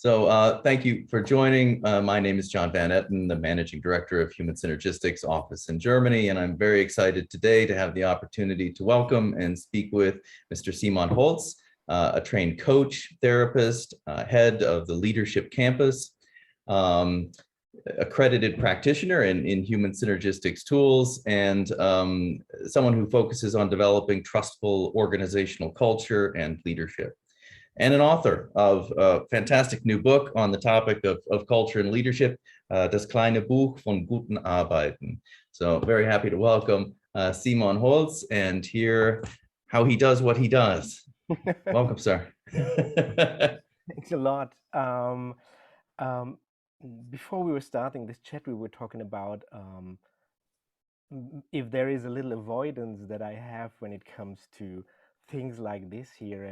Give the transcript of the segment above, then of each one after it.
Thank you for joining. My name is John Van Etten, the Managing Director of Human Synergistics Office in Germany, and I'm very excited today to have the opportunity to welcome and speak with Mr. Simon Holz, a trained coach, therapist, head of the Leadership Campus, accredited practitioner in human synergistics tools, and someone who focuses on developing trustful organizational culture and leadership, and an author of a fantastic new book on the topic of culture and leadership, das kleine von guten Arbeiten. So very happy to welcome Simon Holz and hear how he does what he does. Welcome, sir. Thanks a lot. Before we were starting this chat, we were talking about if there is a little avoidance that I have when it comes to things like this here,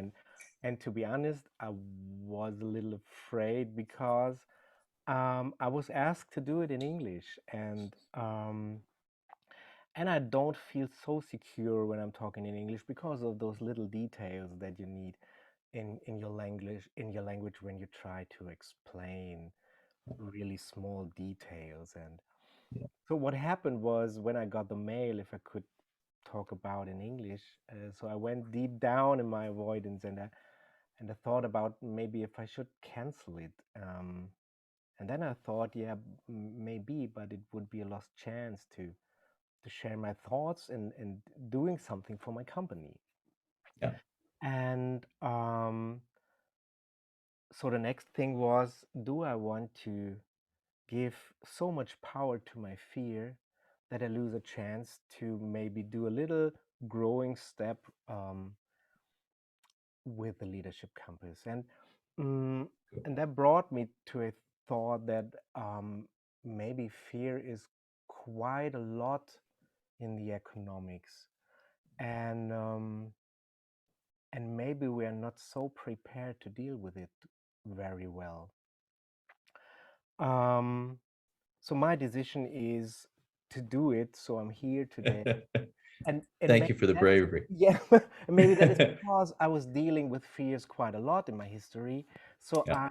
and to be honest, I was a little afraid because I was asked to do it in English, and I don't feel so secure when I'm talking in English because of those little details that you need in your language when you try to explain really small details. And Yeah. so what happened was, when I got the mail if I could talk about in English, so I went deep down in my avoidance, and I thought about maybe if I should cancel it. And then I thought, yeah, maybe, but it would be a lost chance to share my thoughts and doing something for my company. Yeah. And so the next thing was, do I want to give so much power to my fear that I lose a chance to maybe do a little growing step with the leadership campus? Mm, and that brought me to a thought that maybe fear is quite a lot in the economics, and and maybe we are not so prepared to deal with it very well. Um, so my decision is to do it. So I'm here today, and Thank maybe you for the that is, bravery. yeah, and maybe that is because I was dealing with fears quite a lot in my history. So Yeah.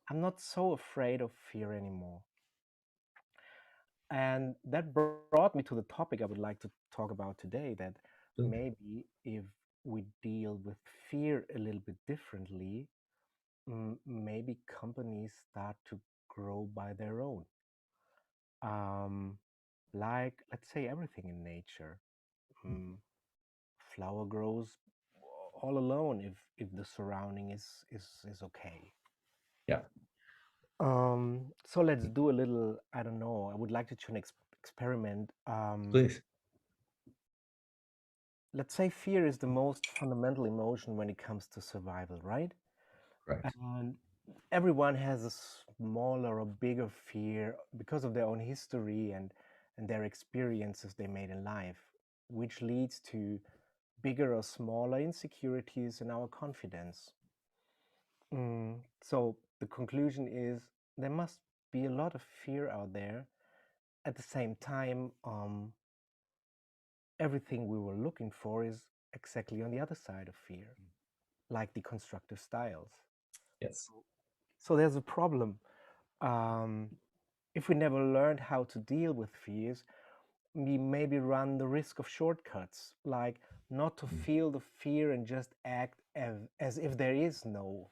I'm not so afraid of fear anymore. And that brought me to the topic I would like to talk about today, that maybe if we deal with fear a little bit differently, maybe companies start to grow by their own. Um, like, let's say, everything in nature. Mm, Flower grows all alone if the surrounding is okay. Yeah. So let's do a little, I don't know, I would like to do an experiment. Please. Let's say fear is the most fundamental emotion when it comes to survival, right? Right. And everyone has a smaller or bigger fear because of their own history and their experiences they made in life, which leads to bigger or smaller insecurities in our confidence. So the conclusion is, there must be a lot of fear out there. At the same time, everything we were looking for is exactly on the other side of fear, like the constructive styles. Yes. So there's a problem. Um, if we never learned how to deal with fears, we maybe run the risk of shortcuts, like not to feel the fear and just act as if there is no.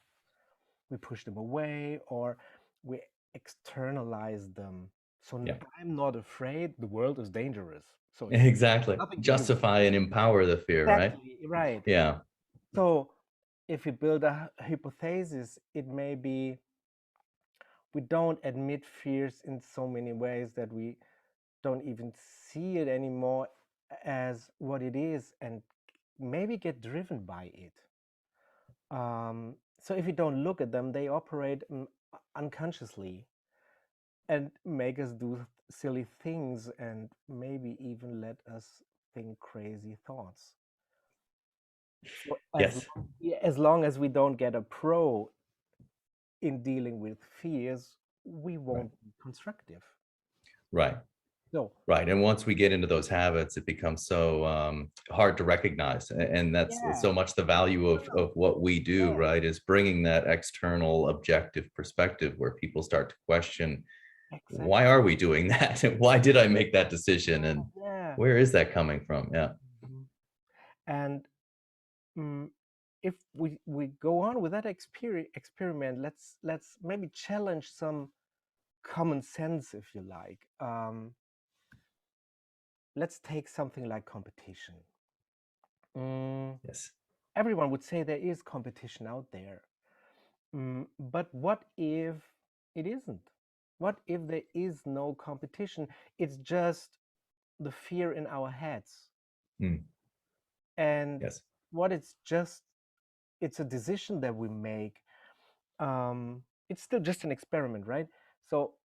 We push them away, or we externalize them. So Yeah. I'm not afraid, the world is dangerous. So it's Exactly. nothing to do with Justify and empower the fear, right? exactly right. Yeah. So if we build a hypothesis, it may be we don't admit fears in so many ways that we don't even see it anymore as what it is, and maybe get driven by it. So if we don't look at them, they operate unconsciously and make us do silly things, and maybe even let us think crazy thoughts. So Yes. as long as we don't get a pro in dealing with fears, we Right. won't be constructive. Right. So Right. And once we get into those habits, it becomes so hard to recognize. And that's yeah, so much the value no, no, of what we do, yeah, right? Is bringing that external objective perspective where people start to question, why exactly. are we doing that? Why did I make that decision? And Yeah. where is that coming from? Yeah. Mhm. And mm, if we go on with that experiment, let's maybe challenge some common sense, if you like. Let's take something like competition. Mm, Yes. everyone would say there is competition out there. But what if it isn't? What if there is no competition? It's just the fear in our heads. Mm, And yes. what it's just, it's a decision that we make. It's still just an experiment, right? So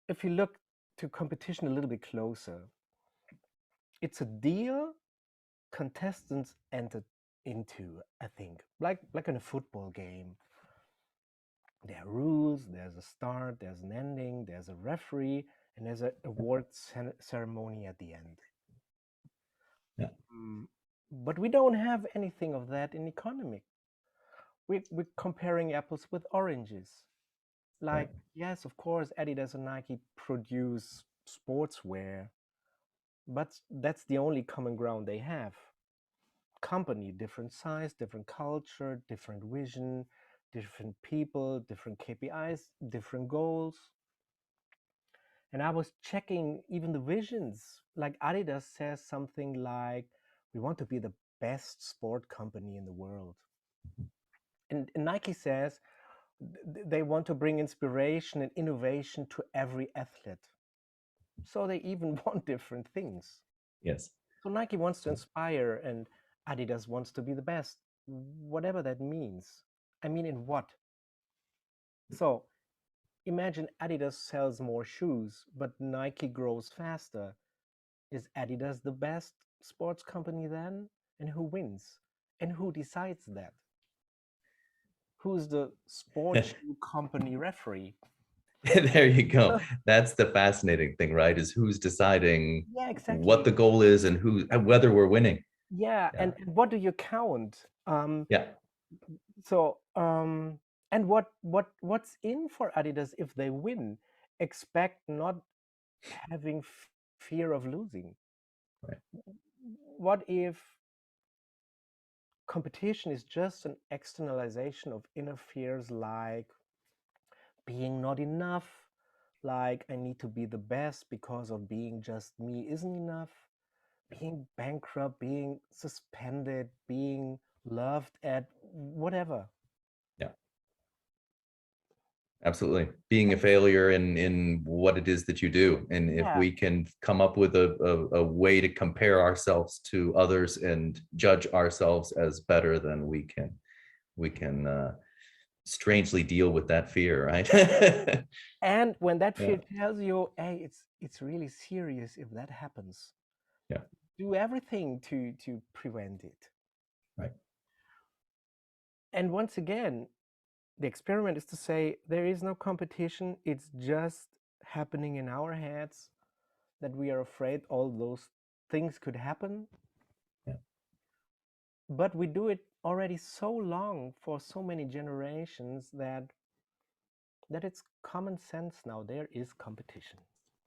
if you look to competition a little bit closer, it's a deal contestants entered into, I think, like in a football game. There are rules, there's a start, there's an ending, there's a referee, and there's an award ceremony at the end. Yeah. Mm, but we don't have anything of that in economic. We're comparing apples with oranges. Right. Like, yes, of course, Adidas and Nike produce sportswear, but that's the only common ground they have. Company, different size, different culture, different vision, different people, different KPIs, different goals. And I was checking even the visions. Like Adidas says something like, we want to be the best sport company in the world. And Nike says they want to bring inspiration and innovation to every athlete. So they even want different things. Yes. So Nike wants to inspire and Adidas wants to be the best, whatever that means. I mean, in what? So imagine Adidas sells more shoes, but Nike grows faster. Is Adidas the best sports company then? And who wins? And who decides that? Who's the sports shoe company referee? There you go. That's the fascinating thing, right? Is who's deciding Yeah, what exactly. the goal is and who whether we're winning. Yeah, Yeah. and what do you count? Yeah. So and what's in for Adidas if they win? Expect not having fear of losing. Right. What if competition is just an externalization of inner fears like being not enough, like I need to be the best because of being just me isn't enough, being bankrupt, being suspended, being loved at whatever. Yeah. Absolutely. Being a failure in what it is that you do. And if Yeah, we can come up with a way to compare ourselves to others and judge ourselves as better, then we can strangely deal with that fear, right? and when that Yeah. fear tells you, hey, it's really serious if that happens, Yeah. do everything to prevent it. Right. And once again, the experiment is to say there is no competition, it's just happening in our heads that we are afraid all those things could happen. Yeah. But we do it already so long for so many generations that it's common sense now. There is competition.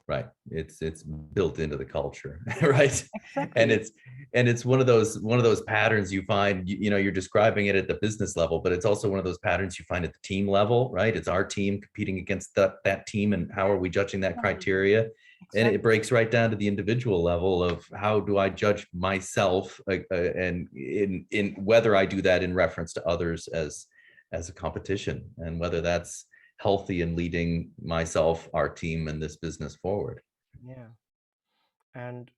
Right. It's built into the culture, right? And Exactly. it's one of those patterns you find, you're describing it at the business level, but it's also one of those patterns you find at the team level, right? It's our team competing against that team, and how are we judging that Exactly. criteria? And it Exactly. breaks right down to the individual level of how do I judge myself, and in whether I do that in reference to others as a competition, and whether that's healthy and leading myself, our team, and this business forward. Yeah. And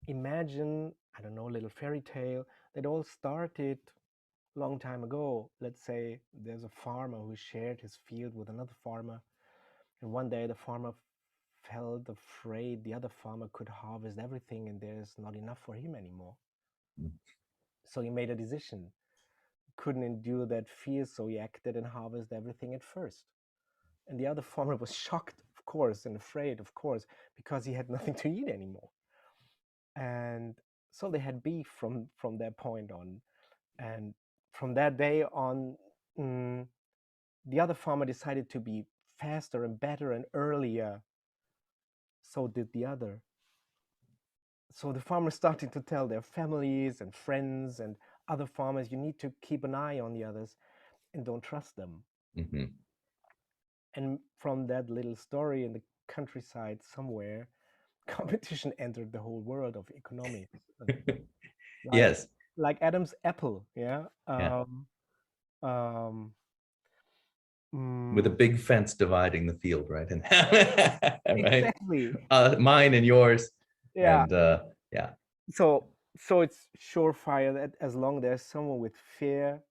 imagine, I don't know, a little fairy tale that all started long time ago. Let's say there's a farmer who shared his field with another farmer, and one day the farmer felt afraid the other farmer could harvest everything and there's not enough for him anymore. So he made a decision. Couldn't endure that fear, so he acted and harvested everything at first. And the other farmer was shocked. course, and afraid, of course, because he had nothing to eat anymore. And so they had beef from that point on. And from that day on, mm, the other farmer decided to be faster and better and earlier. So did the other. So the farmers started to tell their families and friends and other farmers, you need to keep an eye on the others and don't trust them. Mhm. And from that little story in the countryside somewhere, competition entered the whole world of economics. like Yes. like Adam's apple, yeah. Yeah. Um, With a mm, big fence dividing the field, right? And right, exactly. mine and yours, Yeah. and yeah, So so it's surefire that as long there's someone with fear,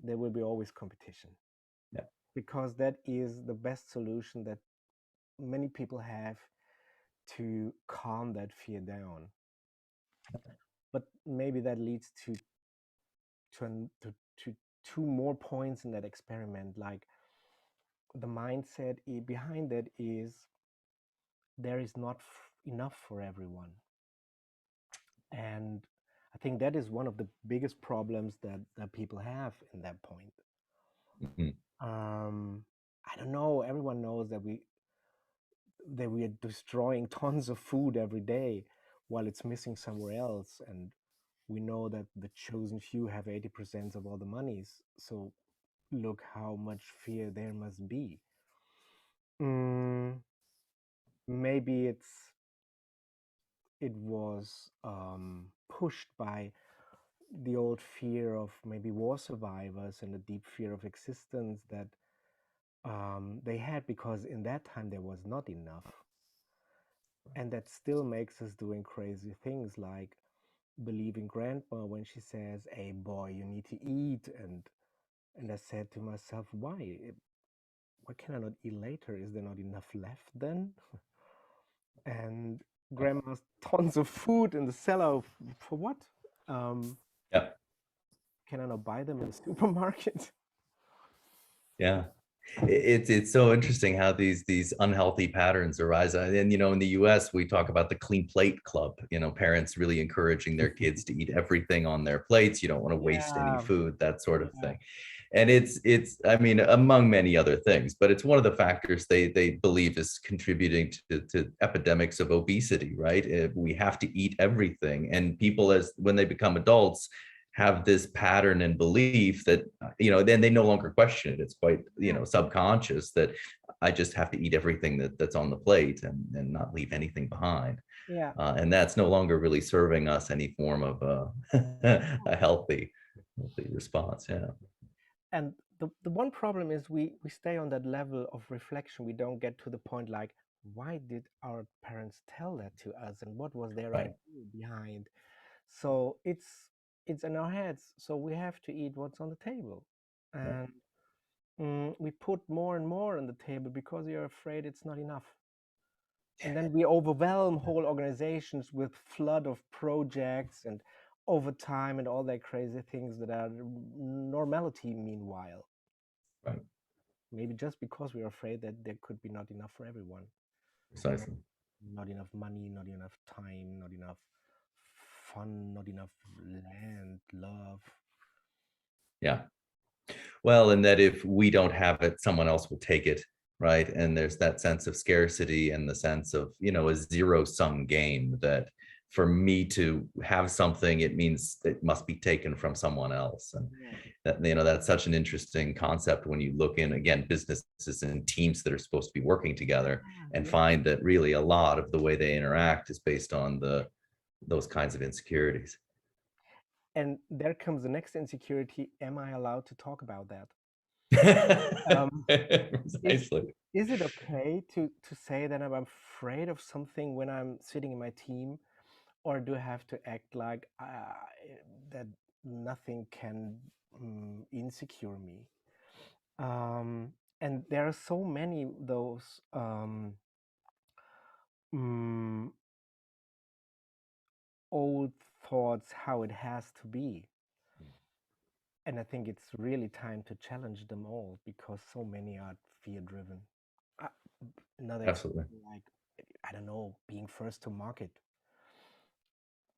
there will be always competition, yeah, because that is the best solution that many people have to calm that fear down. But maybe that leads to two more points in that experiment. Like the mindset behind that is there is not enough for everyone. And I think that is one of the biggest problems that people have in that point. mhm, um I don't know, everyone knows that we are destroying tons of food every day while it's missing somewhere else, and we know that the chosen few have 80% of all the monies. So look how much fear there must be. mm, Maybe it was pushed by the old fear of maybe war survivors and the deep fear of existence that they had, because in that time there was not enough. And that still makes us doing crazy things like believing grandma when she says, "Hey boy, you need to eat." And I said to myself, why can I not eat later? Is there not enough left then? And grandma's tons of food in the cellar for what? um yeah, can I not buy them in the supermarket? yeah. It's so interesting how these unhealthy patterns arise. And in the US, we talk about the clean plate club. Parents really encouraging their kids to eat everything on their plates. You don't want to waste any Yeah, food, that sort of yeah, thing. And it's I mean, among many other things, but it's one of the factors they believe is contributing to epidemics of obesity, right? We have to eat everything, and people, as when they become adults, have this pattern and belief that then they no longer question it. It's quite yeah, subconscious that I just have to eat everything that's on the plate and not leave anything behind. yeah. And that's no longer really serving us any form of a healthy response. Yeah. And the one problem is we stay on that level of reflection. We don't get to the point like, why did our parents tell that to us and what was their Right. idea behind? So it's in our heads, so we have to eat what's on the table. Yeah. And we put more and more on the table because we are afraid it's not enough. And then we overwhelm whole organizations with flood of projects and overtime and all that crazy things that are normality meanwhile. Right. Maybe just because we're afraid that there could be not enough for everyone. Not, Precisely. not enough money, not enough time, not enough fun, not enough land, love. Yeah. Well, and that if we don't have it, someone else will take it, right? And there's that sense of scarcity and the sense of, a zero sum game that for me to have something, it means it must be taken from someone else. And Yeah. that, that's such an interesting concept when you look in, again, businesses and teams that are supposed to be working together, and Yeah. find that really a lot of the way they interact is based on those kinds of insecurities. And there comes the next insecurity. Am I allowed to talk about that? Um, is Precisely. is it okay to say that I'm afraid of something when I'm sitting in my team, or do I have to act like that nothing can insecure me? And there are so many those mm, old thoughts how it has to be. And I think it's really time to challenge them all because so many are fear driven. Uh, Another Absolutely. example, like, I don't know, being first to market.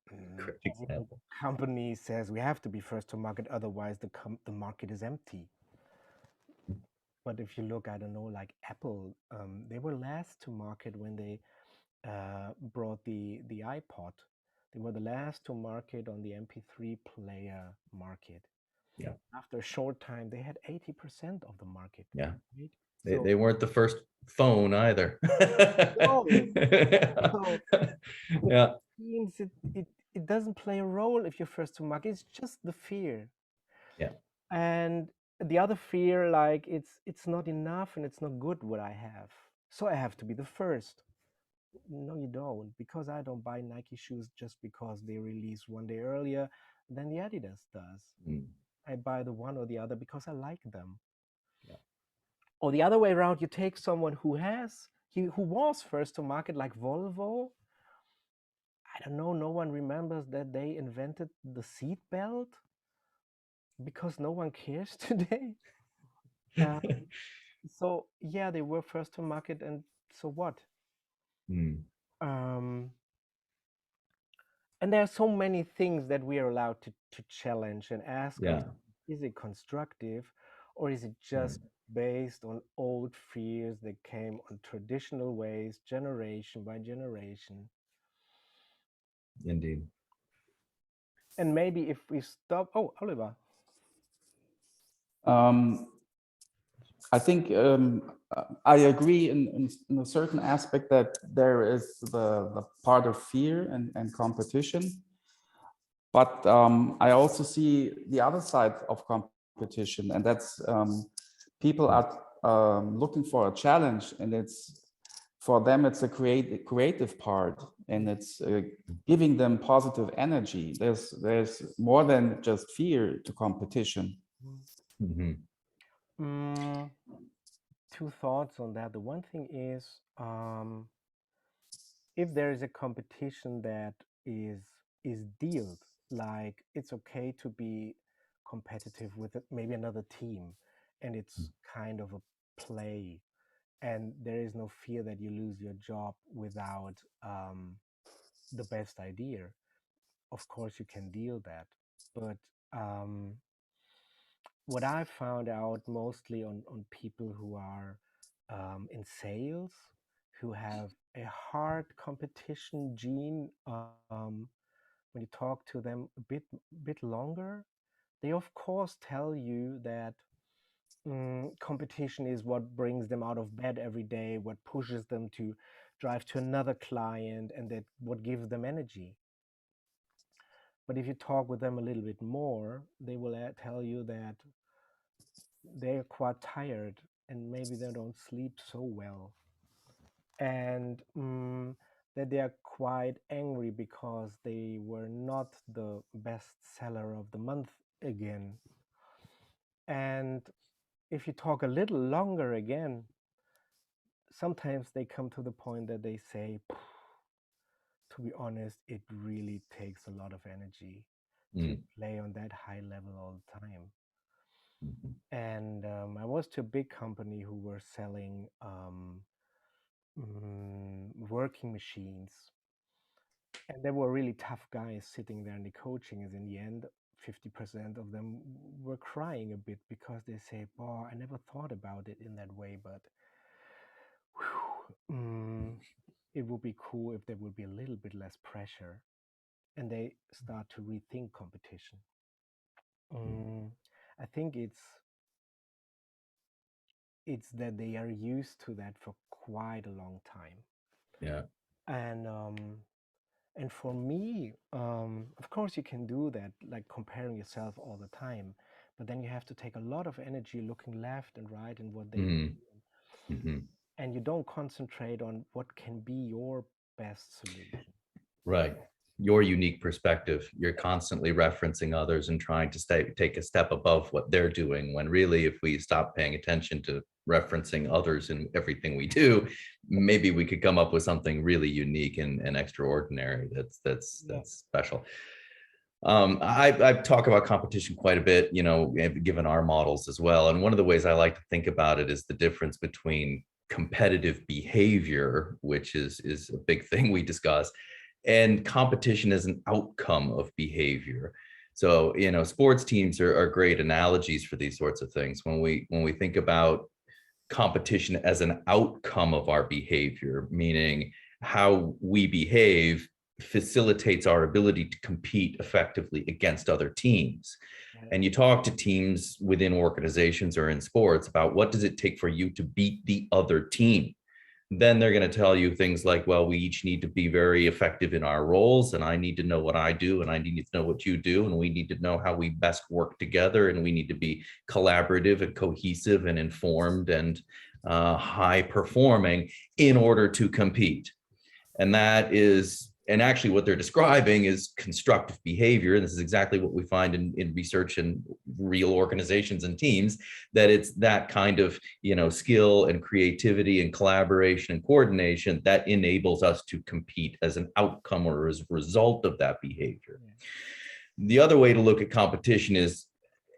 Great Every example. company says we have to be first to market, otherwise the market is empty. But if you look, I don't know, like Apple, they were last to market when they brought the iPod. They were the last to market on the MP3 player market. Yeah. After a short time, they had 80% of the market, Yeah. right? So They weren't the first phone either. no, so it Yeah. means it doesn't play a role if you're first to market. It's just the fear. Yeah. And the other fear, like it's not enough and it's not good what I have. So I have to be the first. No, you don't, because I don't buy Nike shoes just because they release one day earlier than the Adidas does. Mm. I buy the one or the other because I like them. Yeah. Or the other way around, you take someone who was first to market, like Volvo. I don't know, no one remembers that they invented the seat belt because no one cares today. Uh, so yeah, they were first to market, and so what? Mm. Um, and there are so many things that we are allowed to challenge and ask Yeah. ourselves, is it constructive, or is it Right. just based on old fears that came on traditional ways, generation by generation? Indeed. And maybe if we stop, oh, Oliver. Um, I think I agree in a certain aspect that there is the part of fear and competition. But I also see the other side of competition, and that's people are looking for a challenge, and it's for them it's a creative part, and it's giving them positive energy. There's more than just fear to competition. Mm-hmm. Mm, two thoughts on that. The one thing is, if there is a competition that is is dealed, like it's okay to be competitive with maybe another team, and it's kind of a play, and there is no fear that you lose your job without the best idea. Of course, you can deal that, but um, what I found out mostly on people who are in sales, who have a hard competition gene, when you talk to them a bit longer, they of course tell you that competition is what brings them out of bed every day, what pushes them to drive to another client, and that what gives them energy. But if you talk with them a little bit more, they will tell you that they're quite tired and maybe they don't sleep so well, and that they are quite angry because they were not the best seller of the month again. And if you talk a little longer again, sometimes they come to the point that they say, to be honest, it really takes a lot of energy to Mm. play on that high level all the time. Mhm. And I was to a big company who were selling working machines. And there were really tough guys sitting there in the coaching. Is in the end, 50% of them were crying a bit because they say, "Boy, I never thought about it in that way, but whew, it would be cool if there would be a little bit less pressure." And they start to rethink competition. I think it's that they are used to that for quite a long time, Yeah. and for me, of course, you can do that, like comparing yourself all the time, but then you have to take a lot of energy looking left and right and what they Mm. do, Hmm. and you don't concentrate on what can be your best solution. Right. Your unique perspective. You're constantly referencing others and trying to take a step above what they're doing. When really, if we stop paying attention to referencing others in everything we do, maybe we could come up with something really unique and extraordinary. Yeah. That's special. I talk about competition quite a bit, you know, given our models as well. And one of the ways I like to think about it is the difference between competitive behavior, which is a big thing we discuss, and competition as an outcome of behavior. So, sports teams are great analogies for these sorts of things. When we think about competition as an outcome of our behavior, meaning how we behave facilitates our ability to compete effectively against other teams. And you talk to teams within organizations or in sports about what does it take for you to beat the other team. Then they're going to tell you things like, well, we each need to be very effective in our roles, and I need to know what I do, and I need to know what you do, and we need to know how we best work together, and we need to be collaborative and cohesive and informed and high performing in order to compete. And actually what they're describing is constructive behavior. And this is exactly what we find in research and real organizations and teams, that it's that kind of, skill and creativity and collaboration and coordination that enables us to compete as an outcome or as a result of that behavior. The other way to look at competition is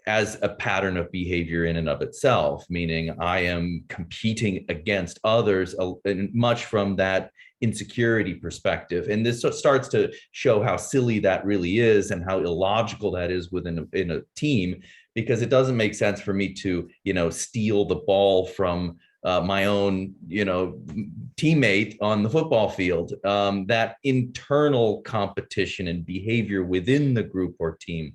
as a pattern of behavior in and of itself, meaning I am competing against others, and much from that insecurity perspective. And this starts to show how silly that really is and how illogical that is in a team, because it doesn't make sense for me to, steal the ball from my own, teammate on the football field. That internal competition and behavior within the group or team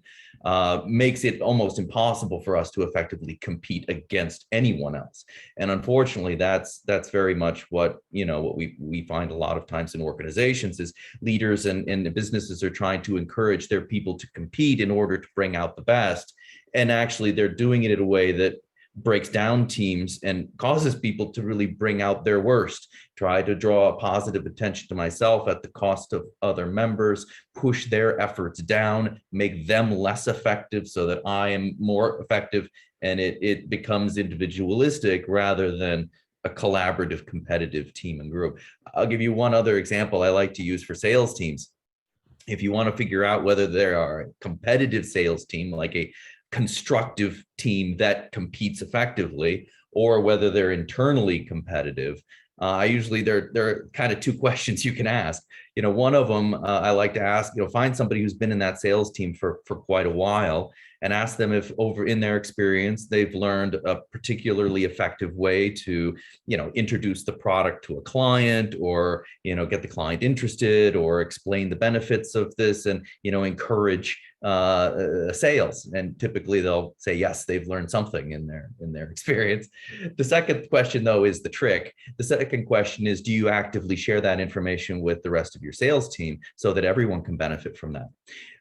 makes it almost impossible for us to effectively compete against anyone else. And unfortunately, that's very much what we find a lot of times in organizations is leaders and businesses are trying to encourage their people to compete in order to bring out the best. And actually, they're doing it in a way that breaks down teams and causes people to really bring out their worst, try to draw positive attention to myself at the cost of other members, push their efforts down, make them less effective so that I am more effective. And it becomes individualistic rather than a collaborative, competitive team and group. I'll give you one other example I like to use for sales teams. If you want to figure out whether there are a competitive sales team, like a constructive team that competes effectively, or whether they're internally competitive, there are kind of two questions you can ask. One of them I like to ask, find somebody who's been in that sales team for quite a while and ask them if over in their experience, they've learned a particularly effective way to, introduce the product to a client, or, get the client interested, or explain the benefits of this and, encourage sales. And typically they'll say, yes, they've learned something in their experience. The second question, though, is the trick. The second question is, do you actively share that information with the rest of your sales team so that everyone can benefit from that?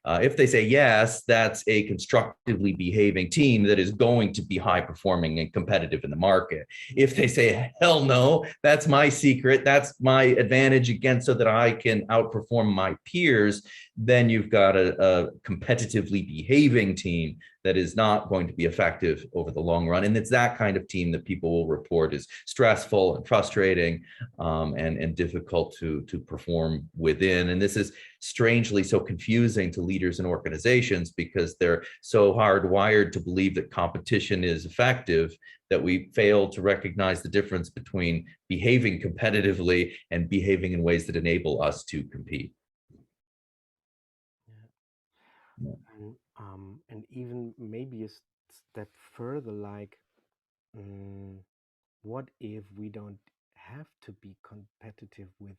If they say yes, that's a constructively behaving team that is going to be high performing and competitive in the market. If they say, hell no, that's my secret, that's my advantage again so that I can outperform my peers, then you've got a competitively behaving team that is not going to be effective over the long run. And it's that kind of team that people will report is stressful and frustrating, and difficult to perform within. And this is strangely so confusing to leaders and organizations because they're so hardwired to believe that competition is effective that we fail to recognize the difference between behaving competitively and behaving in ways that enable us to compete. Yeah. And even maybe a step further, like, what if we don't have to be competitive with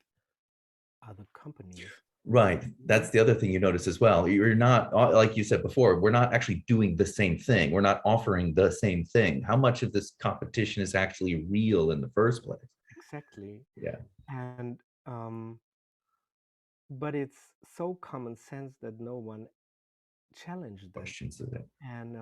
other companies? Right. That's the other thing you notice as well. You're not, like you said before, we're not actually doing the same thing. We're not offering the same thing. How much of this competition is actually real in the first place? Exactly. Yeah. And but it's so common sense that no one challenged that. Questions of it. And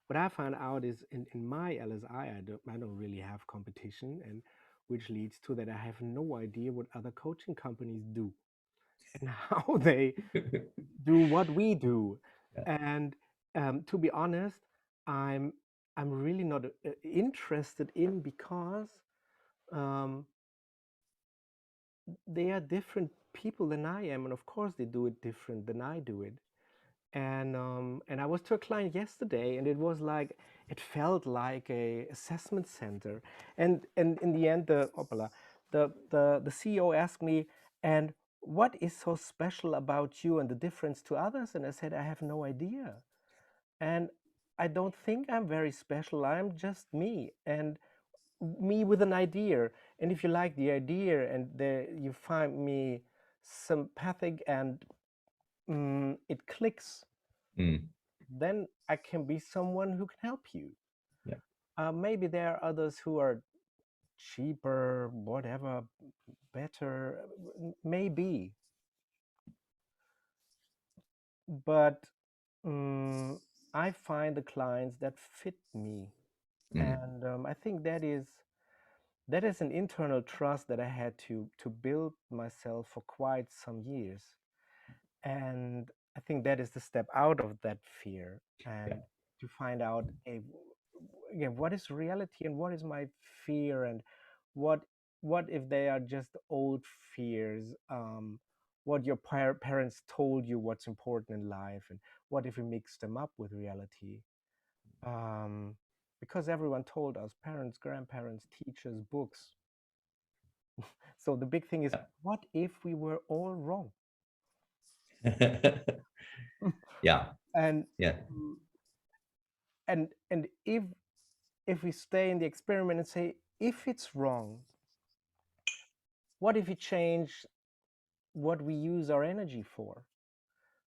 what I found out is in my LSI, I don't really have competition, and which leads to that I have no idea what other coaching companies do and how they do what we do. Yeah. And to be honest, I'm I'm really not interested in, because um, they are different people than I am, and of course they do it different than I do it. And I was to a client yesterday, and it was like it felt like a assessment center. And in the end, the CEO asked me, and what is so special about you and the difference to others? And I said, I have no idea. And I don't think I'm very special. I'm just me, and me with an idea. And if you like the idea and you find me sympathetic and it clicks, Mm. then I can be someone who can help you. Yeah. Maybe there are others who are cheaper, whatever, better, maybe. But I find the clients that fit me. Mm. And I think that is an internal trust that I had to build myself for quite some years. And I think that is the step out of that fear Yeah. and to find out again, what is reality and what is my fear, and what what if they are just old fears, what your parents told you what's important in life, and what if we mix them up with reality, um, because everyone told us, parents, grandparents, teachers, books. So the big thing is, what if we were all wrong? Yeah. and Yeah. mm, and if we stay in the experiment and say, if it's wrong, what if we change what we use our energy for?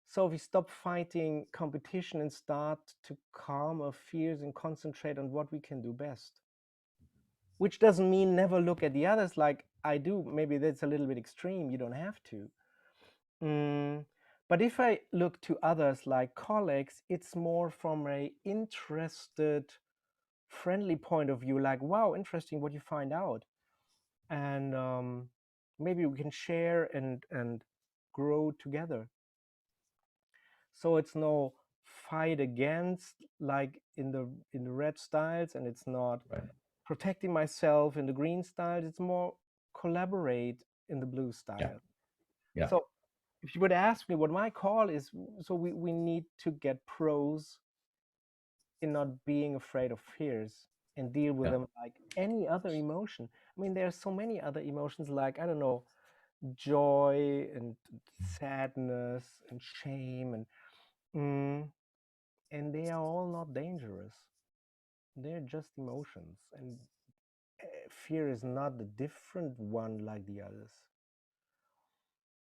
So if we stop fighting competition and start to calm our fears and concentrate on what we can do best, which doesn't mean never look at the others like I do. Maybe that's a little bit extreme. You don't have to. But if I look to others like colleagues, it's more from a interested, friendly point of view, like, wow, interesting what you find out. And maybe we can share and grow together. So it's no fight against like in the red styles, and it's not Right. protecting myself in the green styles. It's more collaborate in the blue style. Yeah. Yeah. So if you would ask me what my call is, so we need to get pros in not being afraid of fears and deal with Yeah. them like any other emotion. I mean, there are so many other emotions, like, I don't know, joy and sadness and shame, and they are all not dangerous. They're just emotions, and fear is not the different one like the others.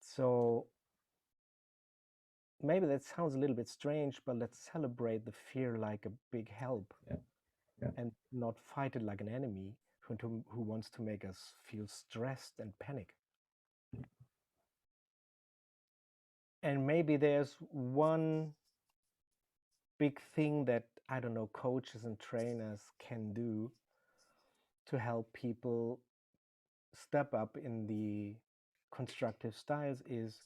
So maybe that sounds a little bit strange, but let's celebrate the fear like a big help. Yeah. Yeah. And not fight it like an enemy who wants to make us feel stressed and panic. And maybe there's one big thing that, I don't know, coaches and trainers can do to help people step up in the constructive styles is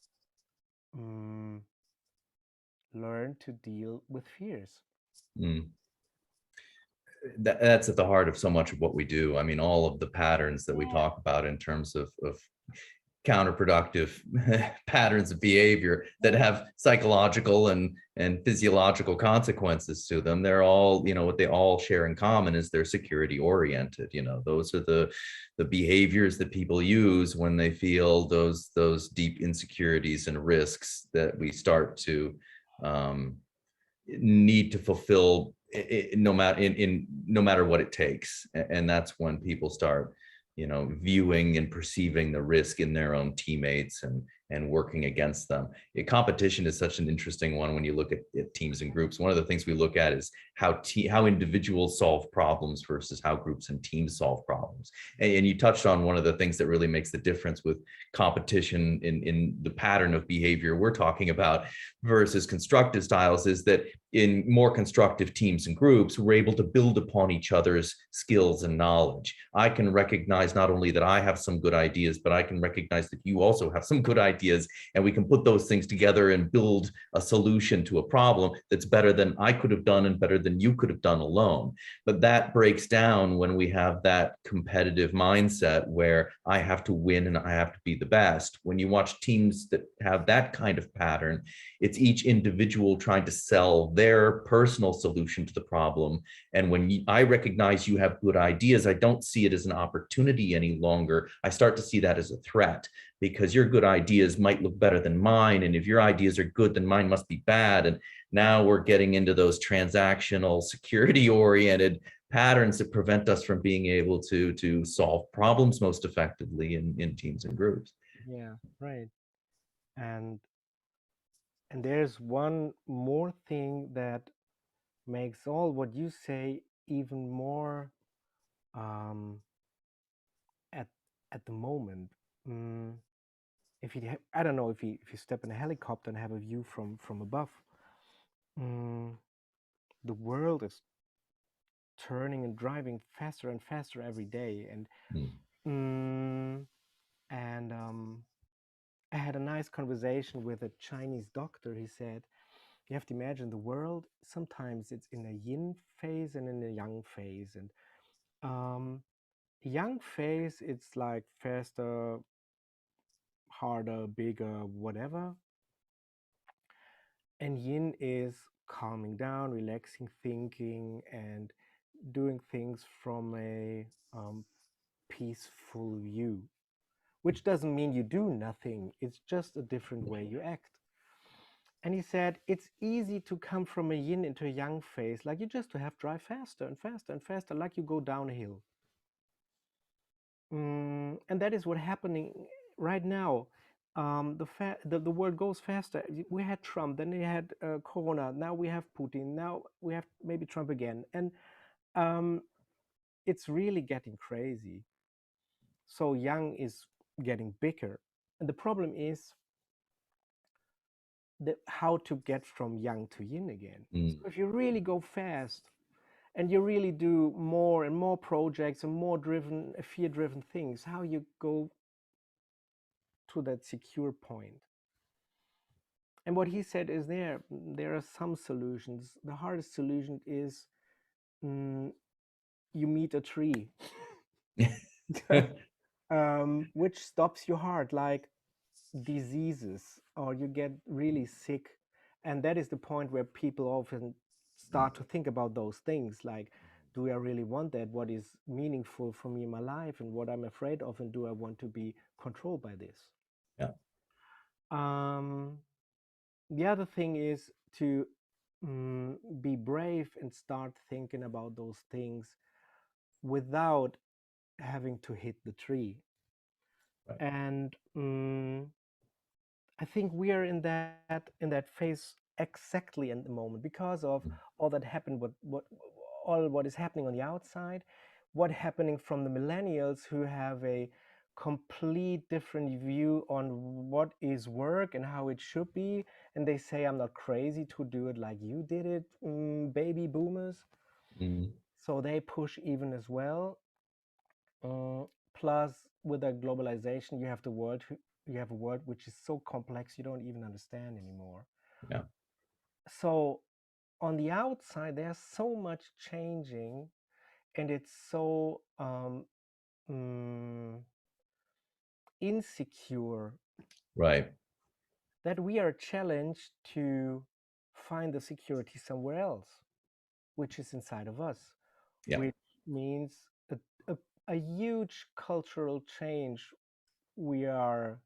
learn to deal with fears. Mm. That's at the heart of so much of what we do. I mean, all of the patterns that we talk about in terms of counterproductive patterns of behavior that have psychological and physiological consequences to them, they're all, what they all share in common is they're security oriented. Those are the behaviors that people use when they feel those deep insecurities and risks that we start to need to fulfill, no matter what it takes. And that's when people start viewing and perceiving the risk in their own teammates and working against them. Competition is such an interesting one when you look at teams and groups. One of the things we look at is how individuals solve problems versus how groups and teams solve problems. And you touched on one of the things that really makes the difference with competition in the pattern of behavior we're talking about versus constructive styles is that in more constructive teams and groups, we're able to build upon each other's skills and knowledge. I can recognize not only that I have some good ideas, but I can recognize that you also have some good ideas ideas, and we can put those things together and build a solution to a problem that's better than I could have done and better than you could have done alone. But that breaks down when we have that competitive mindset where I have to win and I have to be the best. When you watch teams that have that kind of pattern, it's each individual trying to sell their personal solution to the problem. And when I recognize you have good ideas, I don't see it as an opportunity any longer. I start to see that as a threat, because your good ideas might look better than mine. And if your ideas are good, then mine must be bad. And now we're getting into those transactional, security oriented patterns that prevent us from being able to solve problems most effectively in teams and groups. Yeah, right. And there's one more thing that makes all what you say even more um, at at the moment. Mm, if you, I don't know, if you step in a helicopter and have a view from above, mm, the world is turning and driving faster and faster every day, Mm, mm, and I had a nice conversation with a Chinese doctor. He said, you have to imagine the world, sometimes it's in a yin phase and in a yang phase. And yang phase, it's like faster, harder, bigger, whatever. And yin is calming down, relaxing, thinking, and doing things from a peaceful view, which doesn't mean you do nothing. It's just a different way you act. And he said it's easy to come from a yin into a yang phase, like you just to have drive faster and faster and faster, like you go downhill. And that is what happening right now. The world goes faster. We had Trump, then we had Corona. Now we have Putin. Now we have maybe Trump again, and um, it's really getting crazy. So yang is getting bigger, and the problem is how to get from yang to yin again. mm, So if you really go fast and you really do more and more projects and more fear-driven things, how you go to that secure point. And what he said is there are some solutions. The hardest solution is mm, you meet a tree, which stops your heart, like diseases, or you get really sick. And that is the point where people often start to think about those things, like, do I really want that? What is meaningful for me in my life, and what I'm afraid of, and do I want to be controlled by this? yeah. um, the other thing is to be brave and start thinking about those things without having to hit the tree. Right. And I think we are in that phase exactly in the moment because of Mm, all that happened. What is happening on the outside, what happening from the millennials who have a complete different view on what is work and how it should be, and they say, I'm not crazy to do it like you did it, baby boomers. mm, So they push even as well. Plus, with the globalization, you have a world which is so complex you don't even understand anymore. yeah. So on the outside, there's so much changing, and it's so mm, insecure Right. that we are challenged to find the security somewhere else, which is inside of us, Yeah. which means a, a huge cultural change we are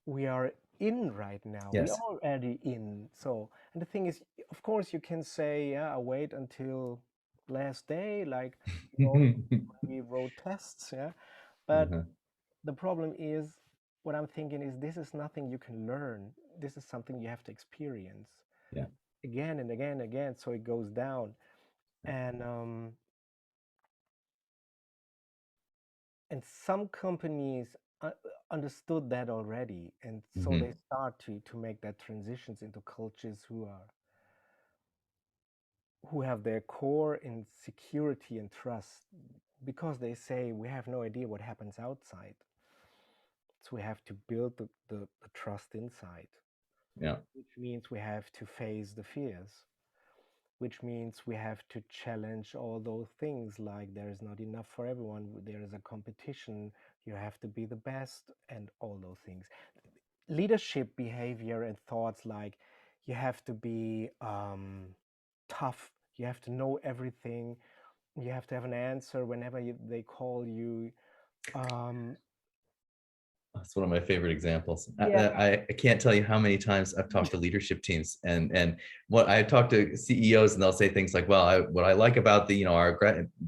we are in right now. We are Yes. already in. So, and the thing is, of course, you can say, yeah, I wait until last day, like we all we wrote tests, yeah. But Uh-huh. the problem is, what I'm thinking is, this is nothing you can learn. This is something you have to experience Yeah. again and again and again. So it goes down, and some companies uh, understood that already, and so they Mhm. start to make that transitions into cultures who have their core in security and trust, because they say we have no idea what happens outside. So we have to build the trust inside, Yeah. which means we have to face the fears, which means we have to challenge all those things like there is not enough for everyone, there is a competition, you have to be the best, and all those things. Leadership behavior and thoughts like you have to be tough, you have to know everything, you have to have an answer whenever they call you. Um, That's one of my favorite examples. yeah, I can't tell you how many times I've talked to leadership teams, and what I talk to CEOs, and they'll say things like, "Well, what I like about the our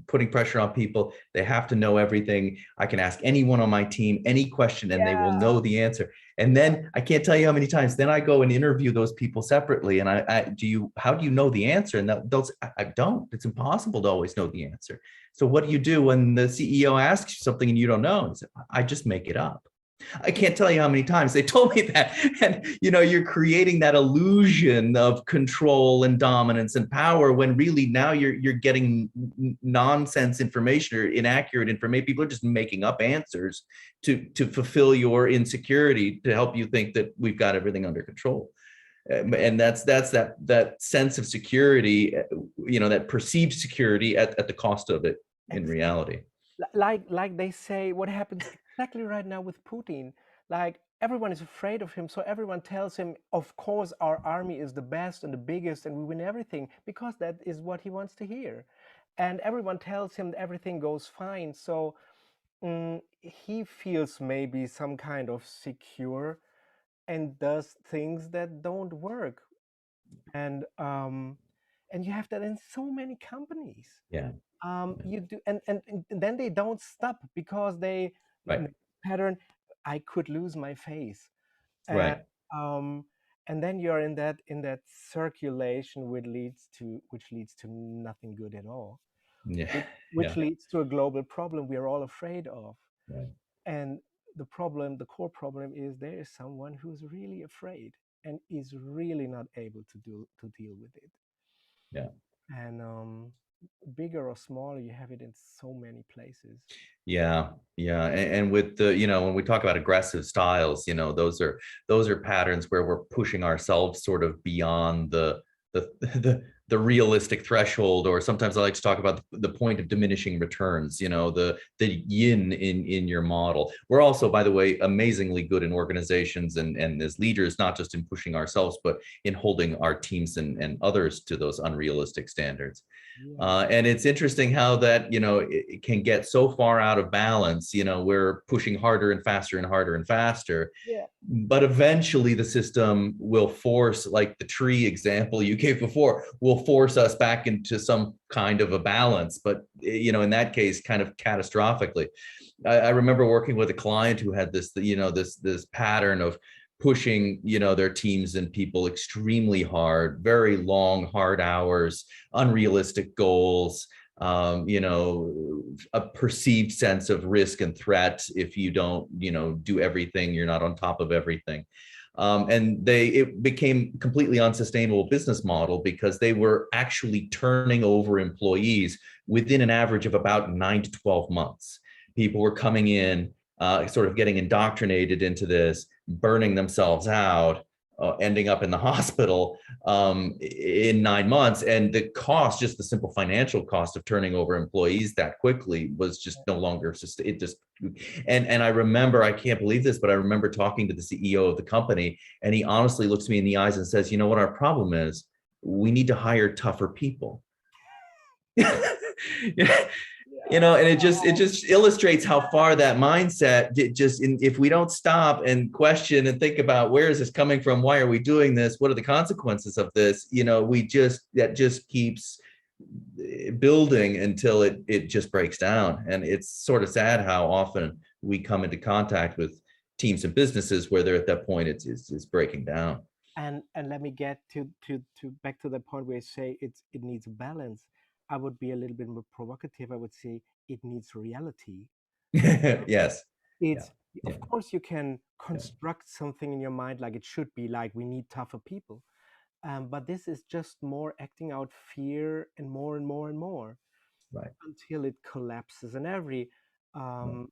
putting pressure on people, they have to know everything. I can ask anyone on my team any question, and they will yeah, know the answer." And then I can't tell you how many times. Then I go and interview those people separately, and how do you know the answer? And they'll say, I don't. It's impossible to always know the answer. So what do you do when the CEO asks you something and you don't know? And say, I just make it up. I can't tell you how many times they told me that. And you're creating that illusion of control and dominance and power when really now you're getting nonsense information or inaccurate information. People are just making up answers to fulfill your insecurity, to help you think that we've got everything under control. And that's that sense of security, that perceived security at the cost of it in reality. like they say, what happens exactly right now with Putin? Like everyone is afraid of him, so everyone tells him, of course, our army is the best and the biggest, and we win everything because that is what he wants to hear. And everyone tells him everything goes fine. So he feels maybe some kind of secure and does things that don't work. And you have that in so many companies. Yeah. You do, and then they don't stop because they Right. pattern. I could lose my face, and Right. um, and then you're in that circulation which leads to nothing good at all, Yeah. which Yeah. leads to a global problem we are all afraid of. Right. And the core problem is there is someone who's really afraid and is really not able to deal with it. Yeah. And bigger or smaller, you have it in so many places. Yeah, yeah, and with the when we talk about aggressive styles, those are patterns where we're pushing ourselves sort of beyond the the realistic threshold, or sometimes I like to talk about the point of diminishing returns. The yin in your model. We're also, by the way, amazingly good in organizations and as leaders, not just in pushing ourselves, but in holding our teams and others to those unrealistic standards. Yeah, And it's interesting how that, it can get so far out of balance. We're pushing harder and faster and harder and faster. yeah, But eventually the system will force, like the tree example you gave before, will force us back into some kind of a balance. But, in that case, kind of catastrophically. I remember working with a client who had this pattern of pushing, their teams and people extremely hard, very long, hard hours, unrealistic goals, a perceived sense of risk and threat. If you don't, do everything, you're not on top of everything. And it became completely unsustainable business model because they were actually turning over employees within an average of about 9 to 12 months. People were coming in, sort of getting indoctrinated into this, burning themselves out, ending up in the hospital in 9 months. And the cost, just the simple financial cost of turning over employees that quickly, was just no longer it just. And I remember, I can't believe this, but I remember talking to the CEO of the company, and he honestly looks me in the eyes and says, "You know what our problem is? We need to hire tougher people." Yeah. yeah, And it just illustrates how far that mindset if we don't stop and question and think about, where is this coming from, why are we doing this, what are the consequences of this, that just keeps building until it just breaks down. And it's sort of sad how often we come into contact with teams and businesses where they're at that point, it's breaking down. and let me get to back to the point where you say it needs a balance. I would be a little bit more provocative. I would say it needs reality. Yes. Yeah. It's Yeah. of course you can Yeah. construct something in your mind like it should be, like we need tougher people. But this is just more acting out fear and more and more and more Right. until it collapses. And every Right. um,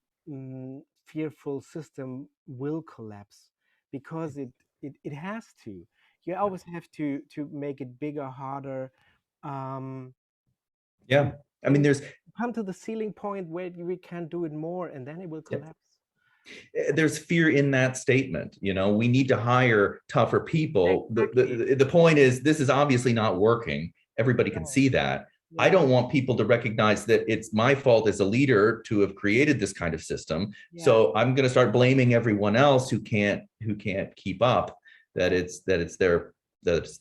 fearful system will collapse, because it has to. You always have to make it bigger, harder, um, Yeah. I mean, and there's come to the ceiling point where we can't do it more, and then it will yeah, collapse. there's fear in that statement. You know, we need to hire tougher people. Exactly. The point is, this is obviously not working. Everybody can No. see that. I Yeah. don't want people to recognize that it's my fault as a leader to have created this kind of system. Yeah. So I'm going to start blaming everyone else who can't keep up. That it's their that it's,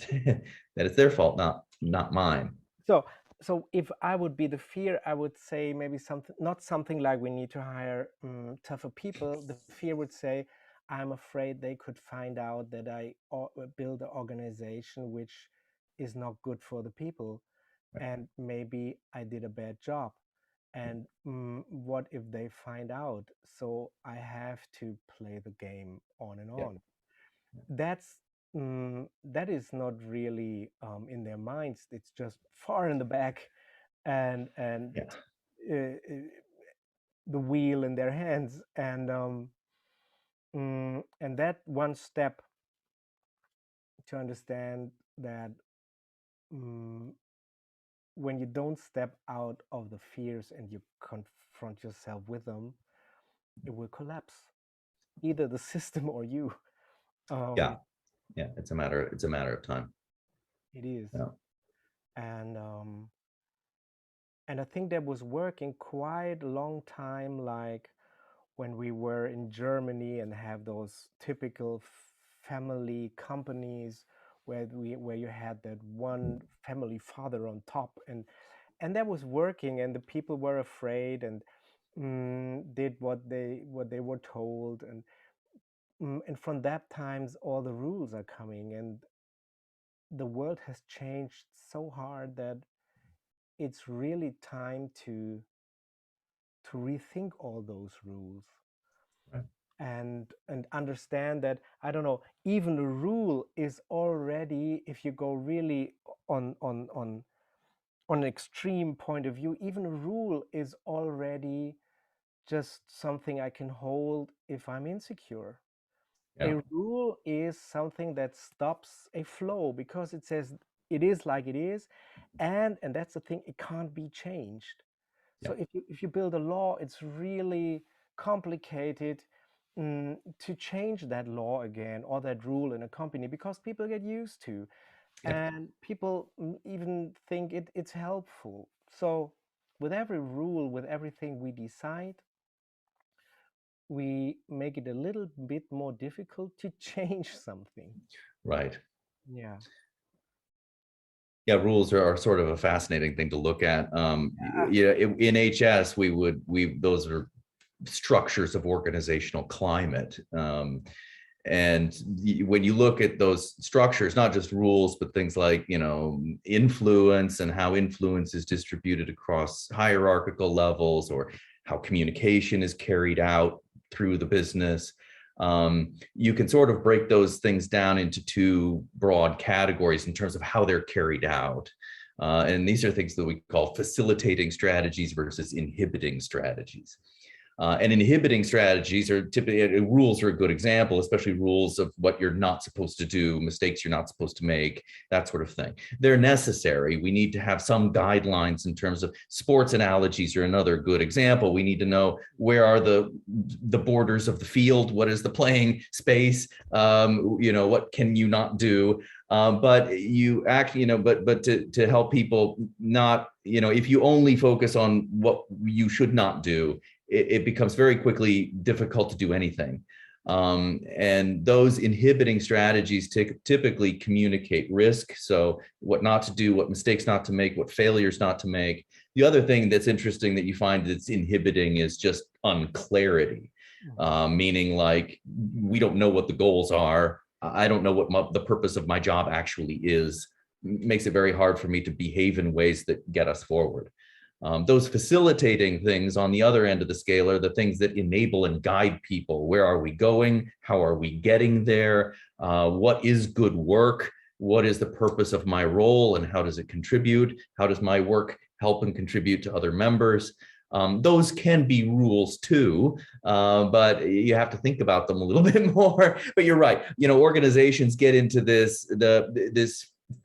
that it's their fault, not mine. So, so if I would be the fear, I would say maybe something, not something like we need to hire tougher people. The fear would say, I'm afraid they could find out that build an organization which is not good for the people, Right. and maybe I did a bad job. And what if they find out? So I have to play the game on and Yeah. on. That's that is not really in their minds. It's just far in the back, and Yeah. the wheel in their hands, and that one step to understand that mm, when you don't step out of the fears and you confront yourself with them, it will collapse, either the system or you. Yeah. um, Yeah. It's a matter of time. it is. Yeah. And um, and I think that was working quite a long time, like when we were in Germany and have those typical family companies where you had that one family father on top, and that was working, and the people were afraid and did what they were told, and from that times all the rules are coming, and the world has changed so hard that it's really time to rethink all those rules, Right. and understand that, I don't know, even a rule is already, if you go really on an extreme point of view, even a rule is already just something I can hold if I'm insecure. Yeah. A rule is something that stops a flow, because it says it is like it is, and that's the thing, it can't be changed. Yeah. So if you build a law, it's really complicated to change that law again, or that rule in a company, because people get used to, Yeah. and people even think it's helpful. So with every rule, with everything we decide, we make it a little bit more difficult to change something. Right. Yeah. Yeah, rules are sort of a fascinating thing to look at. Yeah, in HS, those are structures of organizational climate. And when you look at those structures, not just rules, but things like, influence and how influence is distributed across hierarchical levels, or how communication is carried out through the business. You can sort of break those things down into two broad categories in terms of how they're carried out. And these are things that we call facilitating strategies versus inhibiting strategies. And inhibiting strategies are typically, rules are a good example, especially rules of what you're not supposed to do, mistakes you're not supposed to make, that sort of thing. They're necessary. We need to have some guidelines in terms of sports analogies are another good example. We need to know where are the borders of the field, what is the playing space, what can you not do. But you act, but to help people not, if you only focus on what you should not do, it becomes very quickly difficult to do anything. And those inhibiting strategies typically communicate risk. So what not to do, what mistakes not to make, what failures not to make. The other thing that's interesting that you find that's inhibiting is just unclarity, meaning like we don't know what the goals are. I don't know what the purpose of my job actually is. Makes it very hard for me to behave in ways that get us forward. Those facilitating things on the other end of the scale are the things that enable and guide people. Where are we going? How are we getting there? What is good work? What is the purpose of my role and how does it contribute? How does my work help and contribute to other members? Those can be rules too, but you have to think about them a little bit more. But you're right. Organizations get into this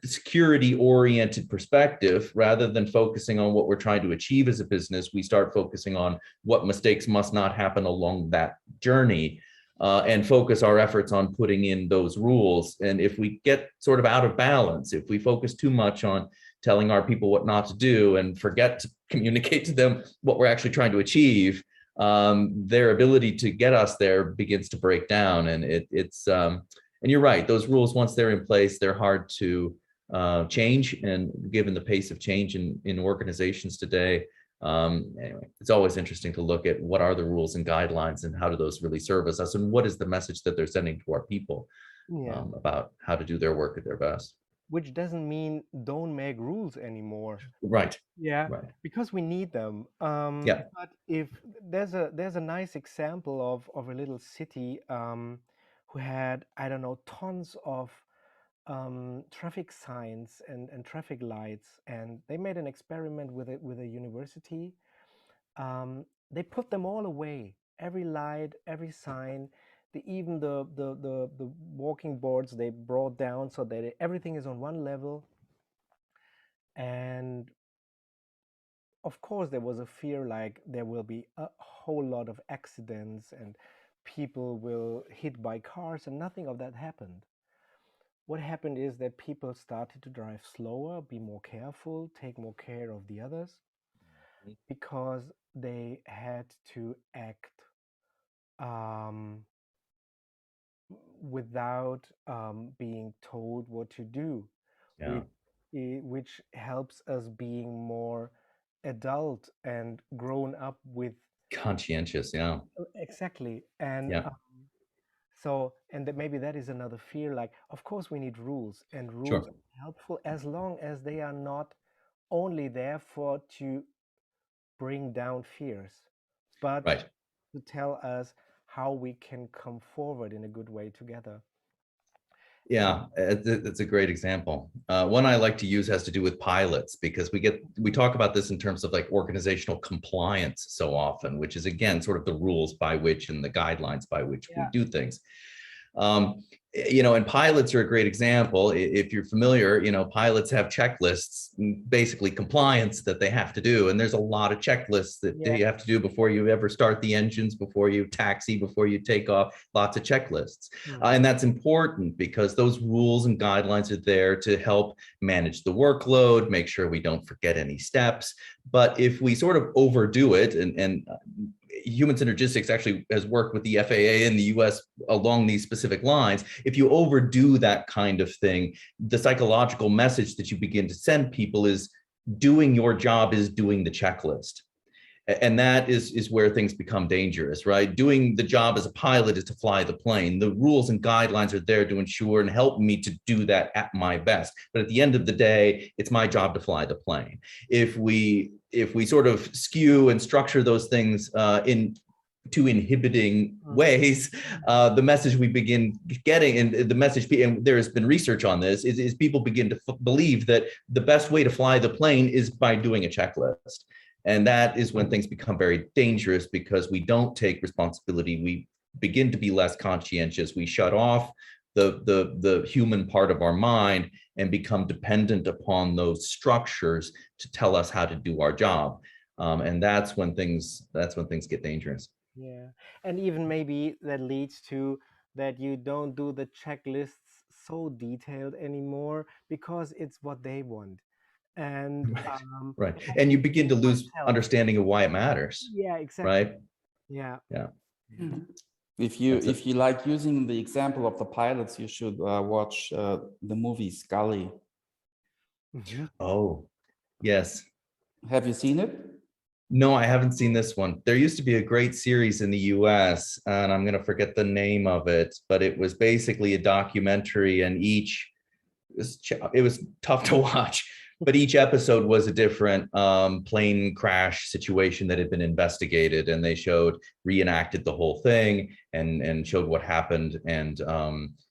security-oriented perspective rather than focusing on what we're trying to achieve as a business. We start focusing on what mistakes must not happen along that journey, and focus our efforts on putting in those rules. And if we get sort of out of balance, if we focus too much on telling our people what not to do and forget to communicate to them what we're actually trying to achieve, their ability to get us there begins to break down. And and you're right, those rules, once they're in place, they're hard to change. And given the pace of change in organizations today, anyway, it's always interesting to look at what are the rules and guidelines and how do those really service us, and what is the message that they're sending to our people about how to do their work at their best. Which doesn't mean don't make rules anymore. Right. Yeah, Right. because we need them. Yeah. But if there's a nice example of a little city who had, I don't know, tons of traffic signs and traffic lights, and they made an experiment with a university. They put them all away, every light, every sign, even the walking boards they brought down so that everything is on one level. And of course there was a fear like there will be a whole lot of accidents and people will hit by cars, and nothing of that happened. What happened is that people started to drive slower, be more careful, take more care of the others, because they had to act um, without being told what to do, Yeah. which helps us being more adult and grown up with. Conscientious. Yeah. Exactly. And Yeah. so, and that maybe that is another fear. Like, of course, we need rules, and rules Sure. are helpful as long as they are not only there for to bring down fears, but Right. to tell us how we can come forward in a good way together. Yeah, that's a great example. One I like to use has to do with pilots, because we talk about this in terms of like organizational compliance so often, which is again sort of the rules by which and the guidelines by which we Yeah. do things. And pilots are a great example. If you're familiar, pilots have checklists, basically compliance that they have to do. And there's a lot of checklists that Yeah. you have to do before you ever start the engines, before you taxi, before you take off, lots of checklists. And that's important because those rules and guidelines are there to help manage the workload, make sure we don't forget any steps. But if we sort of overdo it, and human synergistics actually has worked with the FAA in the US along these specific lines. If you overdo that kind of thing, the psychological message that you begin to send people is doing your job is doing the checklist. And that is where things become dangerous, right? Doing the job as a pilot is to fly the plane. The rules and guidelines are there to ensure and help me to do that at my best. But at the end of the day, it's my job to fly the plane. If we sort of skew and structure those things into inhibiting ways, the message we begin getting, and the message, and there has been research on this, is people begin to believe that the best way to fly the plane is by doing a checklist. And that is when things become very dangerous, because we don't take responsibility. We begin to be less conscientious. We shut off the human part of our mind and become dependent upon those structures to tell us how to do our job. And that's when things get dangerous. Yeah. And even maybe that leads to that you don't do the checklists so detailed anymore because it's what they want. And Right. And you begin to lose myself. understanding of why it matters. Yeah, exactly. Right. Yeah. Yeah. If you like using the example of the pilots, you should watch the movie Scully. Oh, yes. Have you seen it? No, I haven't seen this one. There used to be a great series in the US, and I'm going to forget the name of it, but it was basically a documentary, and it was tough to watch, but each episode was a different plane crash situation that had been investigated, and they reenacted the whole thing and showed what happened and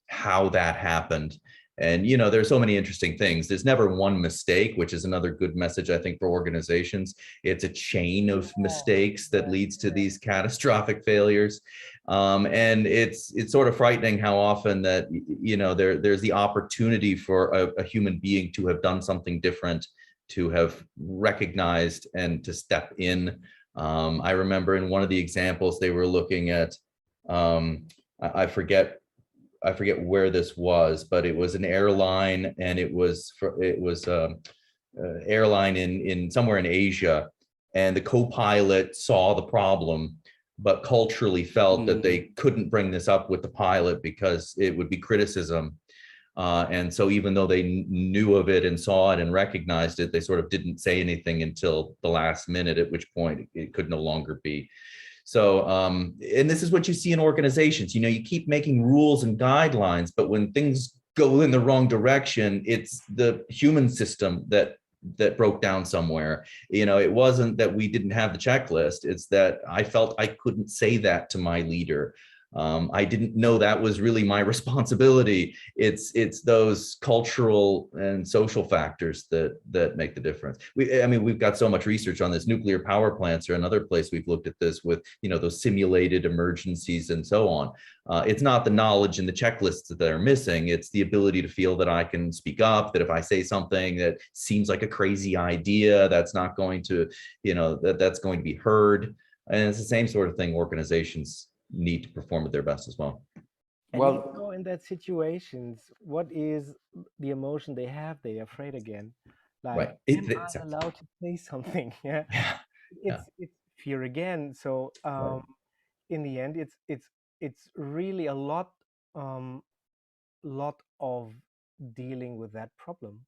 how that happened. And, there's so many interesting things. There's never one mistake, which is another good message, I think, for organizations. It's a chain of mistakes that leads to these catastrophic failures. And it's sort of frightening how often that, there's the opportunity for a human being to have done something different, to have recognized and to step in. I remember in one of the examples they were looking at, I forget where this was, but it was an airline, and it was airline in somewhere in Asia, and the co-pilot saw the problem, but culturally felt that they couldn't bring this up with the pilot because it would be criticism. And so even though they knew of it and saw it and recognized it, they sort of didn't say anything until the last minute, at which point it could no longer be. So, and this is what you see in organizations. You keep making rules and guidelines, but when things go in the wrong direction, it's the human system that broke down somewhere. It wasn't that we didn't have the checklist. It's that I felt I couldn't say that to my leader. I didn't know that was really my responsibility. It's those cultural and social factors that make the difference. We've got so much research on this. Nuclear power plants are another place we've looked at this with, those simulated emergencies and so on. It's not the knowledge and the checklists that are missing. It's the ability to feel that I can speak up, that if I say something that seems like a crazy idea, that's not going to, that's going to be heard. And it's the same sort of thing organizations need to perform at their best as well. And in that situations, what is the emotion they have? They're afraid again. Like, right. am I allowed to say something? Yeah. It's fear again. So in the end, it's really a lot of dealing with that problem.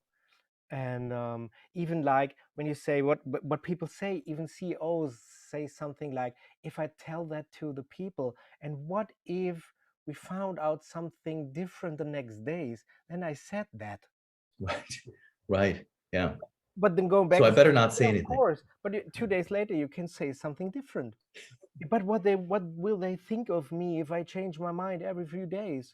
And even like when you say what people say, even CEOs say something like, if I tell that to the people, and what if we found out something different the next days, then I said that. Right. Yeah. But then going back, so I better not say yeah, anything. of course, but 2 days later you can say something different. But what will they think of me if I change my mind every few days?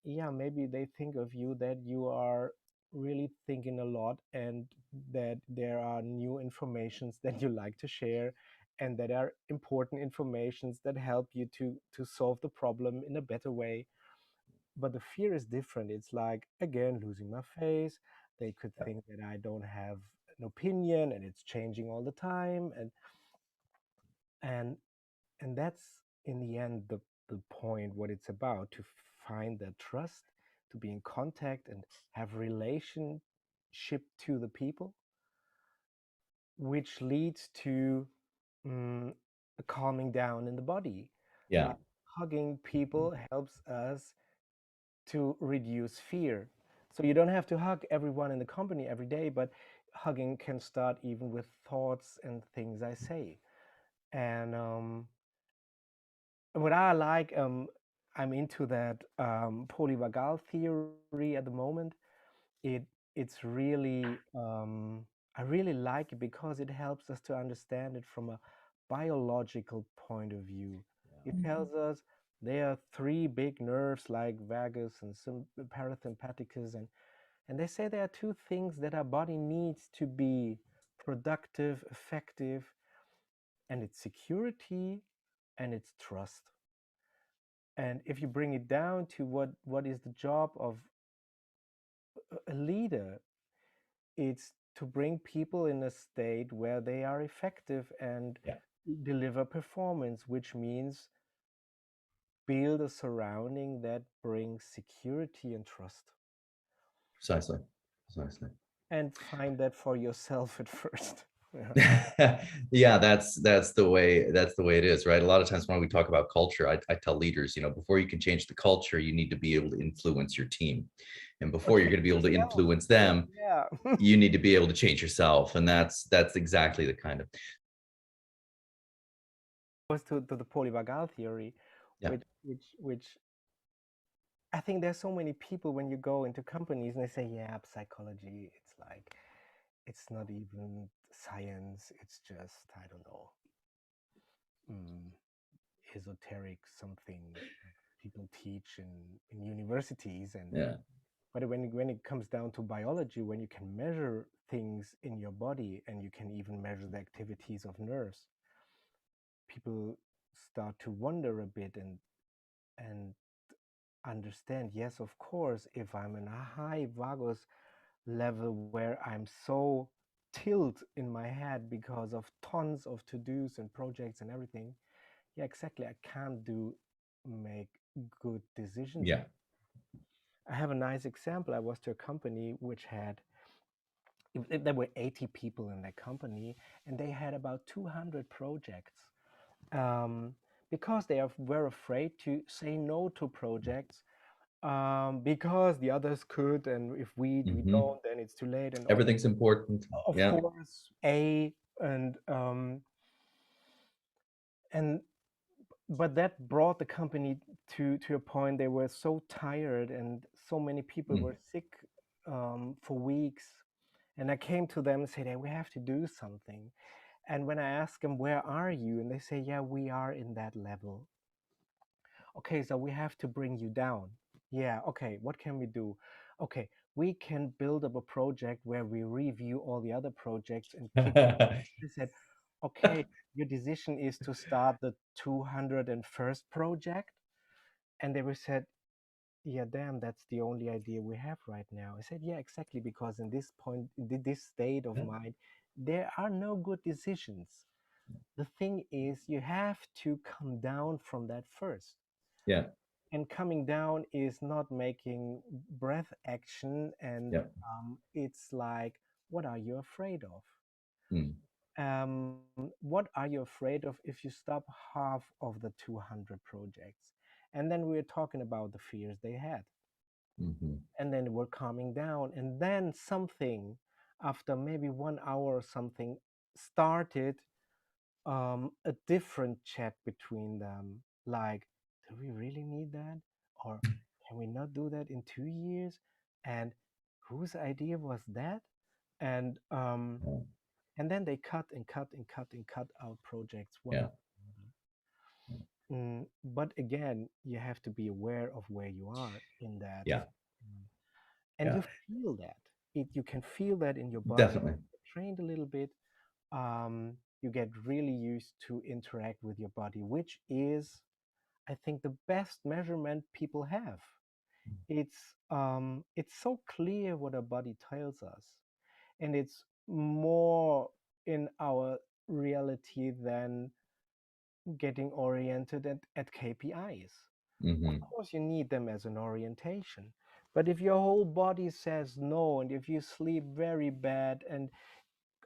Yeah, maybe they think of you that you are really thinking a lot, and that there are new informations that you like to share, and that are important informations that help you to solve the problem in a better way. But the fear is different. It's like, again, losing my face. They could think that I don't have an opinion and it's changing all the time, and and that's in the end the point, what it's about, to find that trust, to be in contact and have relationship to the people, which leads to a calming down in the body. Yeah. Like, hugging people helps us to reduce fear. So you don't have to hug everyone in the company every day, but hugging can start even with thoughts and things I say. And what I like, I'm into that polyvagal theory at the moment. It it's really I really like it because it helps us to understand it from a biological point of view. It tells us there are three big nerves like vagus and parasympathicus, and they say there are two things that our body needs to be productive, effective, and it's security and it's trust. And if you bring it down to what is the job of a leader, it's to bring people in a state where they are effective and deliver performance, which means build a surrounding that brings security and trust. Precisely. And find that for yourself at first. Yeah, that's the way it is, right? A lot of times when we talk about culture, I tell leaders, before you can change the culture, you need to be able to influence your team, and before you're going to be able to influence them, you need to be able to change yourself, and that's exactly the kind of goes to the polyvagal theory, which I think there's so many people when you go into companies and they say, yeah, psychology, it's like, it's not even science, it's just, I don't know, esoteric something people teach in universities, and But when it comes down to biology, when you can measure things in your body and you can even measure the activities of nerves, people start to wonder a bit and understand, yes, of course, if I'm in a high vagus level where I'm so tilt in my head because of tons of to-dos and projects and everything, yeah, exactly, I can't make good decisions. Yeah. I have a nice example. I was to a company which had, there were 80 people in that company, and they had about 200 projects. Because were afraid to say no to projects, because the others could, and if we don't, then it's too late. And Everything's important. of Yeah. course, and but that brought the company to a point they were so tired, and so many people were sick for weeks. And I came to them and said, hey, we have to do something. And when I asked them, where are you? And they say, yeah, we are in that level. Okay, so we have to bring you down. Yeah, okay, what can we do? Okay, we can build up a project where we review all the other projects and kick. They said, okay, your decision is to start the 201st project. And they were said, yeah, damn, that's the only idea we have right now. I said, yeah, exactly, because in this point, in this state of mind, there are no good decisions. The thing is, you have to come down from that first. Yeah. And coming down is not making breath action, and Yeah. it's like, what are you afraid of? Mm. What are you afraid of if you stop half of the 200 projects? And then we were talking about the fears they had. And then we're calming down, and then something, after maybe 1 hour or something, started a different chat between them, like, do we really need that, or can we not do that in 2 years, and whose idea was that? And and then they cut and cut and cut and cut out projects one Yeah. after another. But again, you have to be aware of where you are in that. Yeah. And Yeah. you feel that you can feel that in your body. Definitely. Trained a little bit, you get really used to interact with your body, which is, I think, the best measurement people have. It's so clear what our body tells us, and it's more in our reality than getting oriented at KPIs. Of course, you need them as an orientation, but if your whole body says no, and if you sleep very bad, and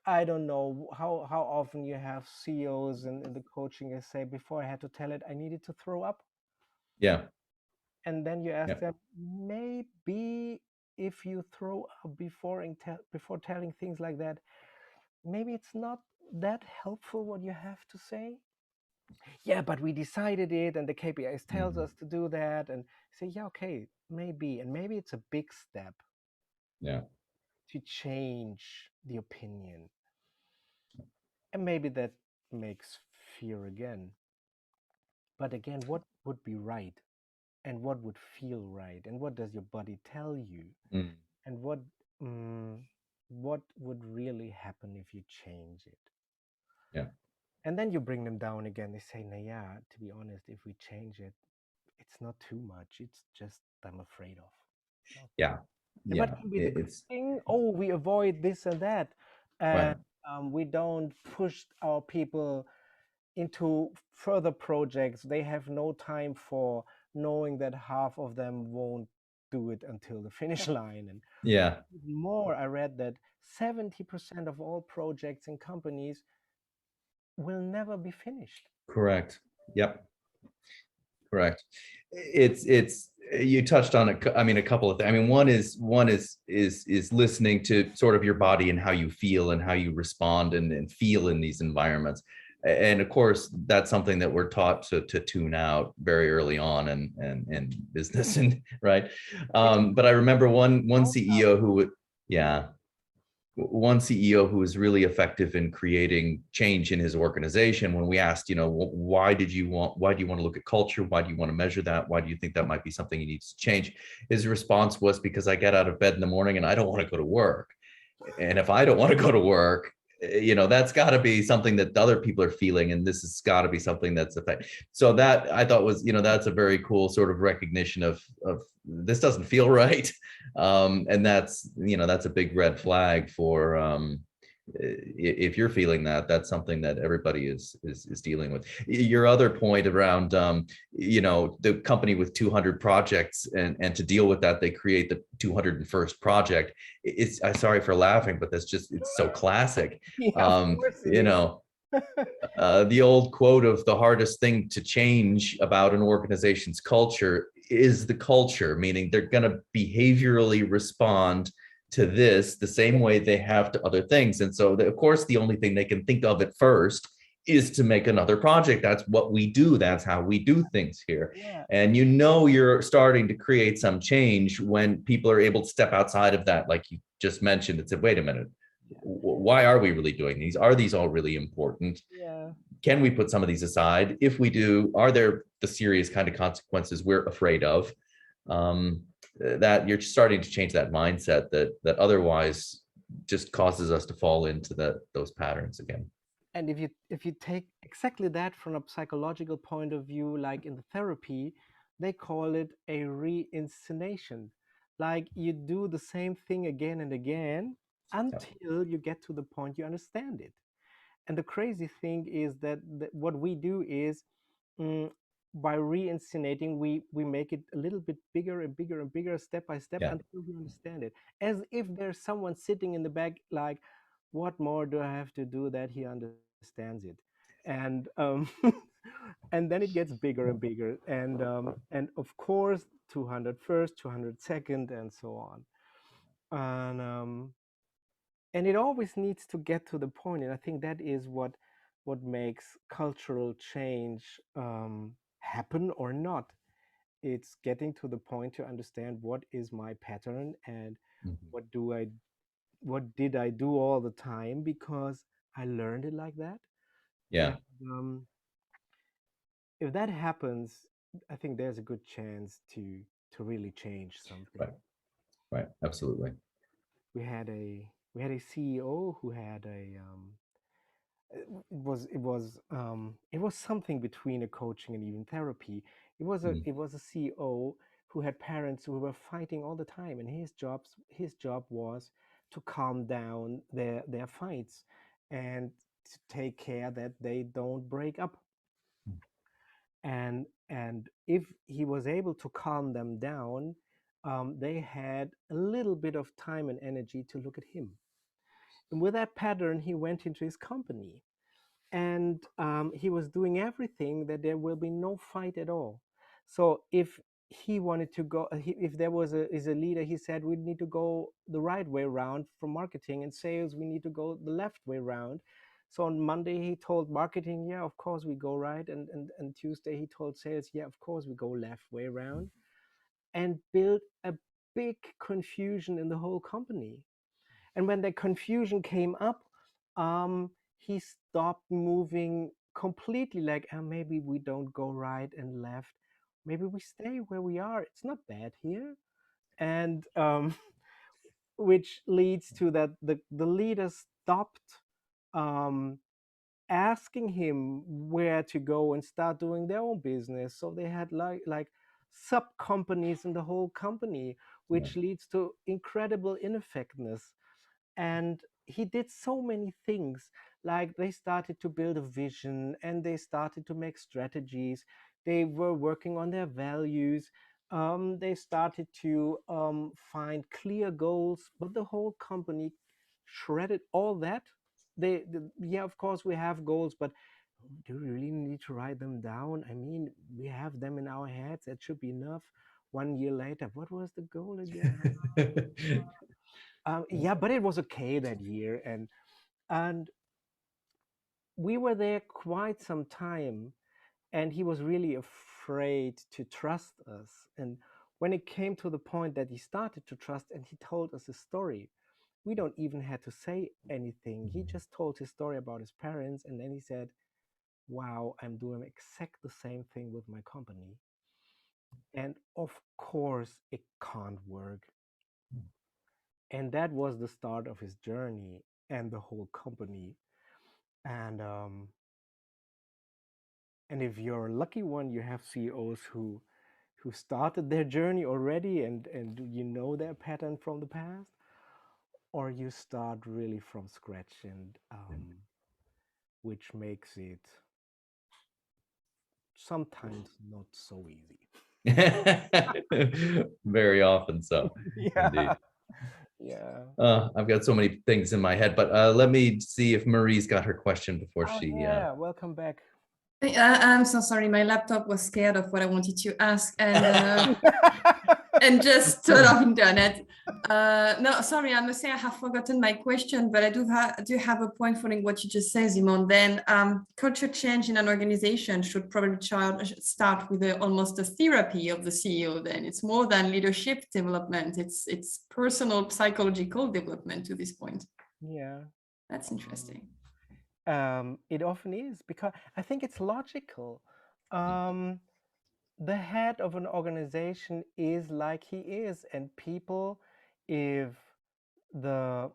I don't know how often you have CEOs in the coaching and say, before I had to tell it, I needed to throw up. Yeah. And then you ask Yeah. them, maybe if you throw up before telling things like that, maybe it's not that helpful what you have to say. Yeah, but we decided it, and the KPIs tells us to do that. And say, yeah, okay, maybe. And maybe it's a big step Yeah. to change the opinion. And maybe that makes fear again. But again, what would be right? And what would feel right? And what does your body tell you? And what would really happen if you change it? Yeah. And then you bring them down again. They say, nah, yeah, to be honest, if we change it, it's not too much. It's just I'm afraid of. Okay. Yeah. But Yeah. can be the good It's thing. Oh, we avoid this and that. And right. we don't push our people into further projects they have no time for, knowing that half of them won't do it until the finish line. And Yeah. more, I read that 70% of all projects in companies will never be finished. Correct. Yep. Correct. It's you touched on it. I mean, a couple of things. I mean, one is listening to sort of your body and how you feel and how you respond and feel in these environments. And of course, that's something that we're taught to tune out very early on and business and right. But I remember one CEO who would, yeah. one CEO who was really effective in creating change in his organization. When we asked, why do you want to look at culture? Why do you want to measure that? Why do you think that might be something he needs to change? His response was, because I get out of bed in the morning and I don't want to go to work. And if I don't want to go to work, that's got to be something that other people are feeling, and this has got to be something that's affecting. So that I thought was, that's a very cool sort of recognition of this doesn't feel right, and that's a big red flag for if you're feeling that, that's something that everybody is dealing with. Your other point around the company with 200 projects, and to deal with that, they create the 201st project. I'm sorry for laughing, but it's so classic. Yeah, of course it is. The old quote of the hardest thing to change about an organization's culture is the culture, meaning they're going to behaviorally respond to this the same way they have to other things. And so, of course, the only thing they can think of at first is to make another project. That's what we do. That's how we do things here. Yeah. And you're starting to create some change when people are able to step outside of that, like you just mentioned, and say, wait a minute, why are we really doing these? Are these all really important? Yeah. Can we put some of these aside? If we do, are there the serious kind of consequences we're afraid of? That you're starting to change that mindset that otherwise just causes us to fall into those patterns again. And if you take exactly that from a psychological point of view, like in the therapy, they call it a reinscenation. Like you do the same thing again and again until you get to the point you understand it. And the crazy thing is that what we do is, mm, by reinscenating, we make it a little bit bigger and bigger and bigger, step by step, Yeah. until we understand it. As if there's someone sitting in the back, like, what more do I have to do that he understands it? And and then it gets bigger and bigger, and of course, 201st, 202nd, and so on. And it always needs to get to the point, and I think that is what makes cultural change happen or not. It's getting to the point to understand what is my pattern, and Mhm. what did I do all the time because I learned it like that. And Yeah. if that happens, I think there's a good chance to really change something. Right. Right. Absolutely. We had a CEO who had it was something between a coaching and even therapy. Mhm. It was a CEO who had parents who were fighting all the time, and his job was to calm down their fights and to take care that they don't break up. And if he was able to calm them down, they had a little bit of time and energy to look at him. And with that pattern, he went into his company, and he was doing everything that there will be no fight at all. So if he wanted to go, if there was a leader, he said we need to go the right way around. For marketing and sales, we need to go the left way around. So on Monday he told marketing, yeah, of course we go right, and Tuesday he told sales, yeah, of course we go left way around, and built a big confusion in the whole company. And when the confusion came up, he stopped moving completely. Like, maybe we don't go right and left. Maybe we stay where we are. It's not bad here. And which leads to that the leader stopped um, asking him where to go and start doing their own business. So they had like sub companies in the whole company, Yeah. which leads to incredible ineffectiveness. And he did so many things, like they started to build a vision, and they started to make strategies, they were working on their values, they started to find clear goals, but the whole company shredded all that. Yeah, of course we have goals, but do we really need to write them down? I mean, we have them in our heads, that should be enough. 1 year later, what was the goal again? Yeah, but it was okay that year, and we were there quite some time, and he was really afraid to trust us. And when it came to the point that he started to trust, and he told us a story, we don't even have to say anything. He just told his story about his parents, and then he said, wow, I'm doing exact the same thing with my company. And of course, it can't work. And that was the start of his journey and the whole company. And and if you're a lucky one, you have CEOs who started their journey already, and you know their pattern from the past, or you start really from scratch, and which makes it sometimes not so easy. Very often so, indeed. Yeah. Yeah. I've got so many things in my head, but let me see if Marie's got her question before Oh she. yeah, welcome back. I'm so sorry. My laptop was scared of what I wanted to ask and just turned off internet. No, sorry. I must say I have forgotten my question, but I do have a point following what you just said, Simon. Then culture change in an organization should probably start with almost a therapy of the CEO. Then it's more than leadership development. It's personal psychological development to this point. Yeah. That's interesting. It often is, because I think it's logical. The head of an organization is like he is, and people, if the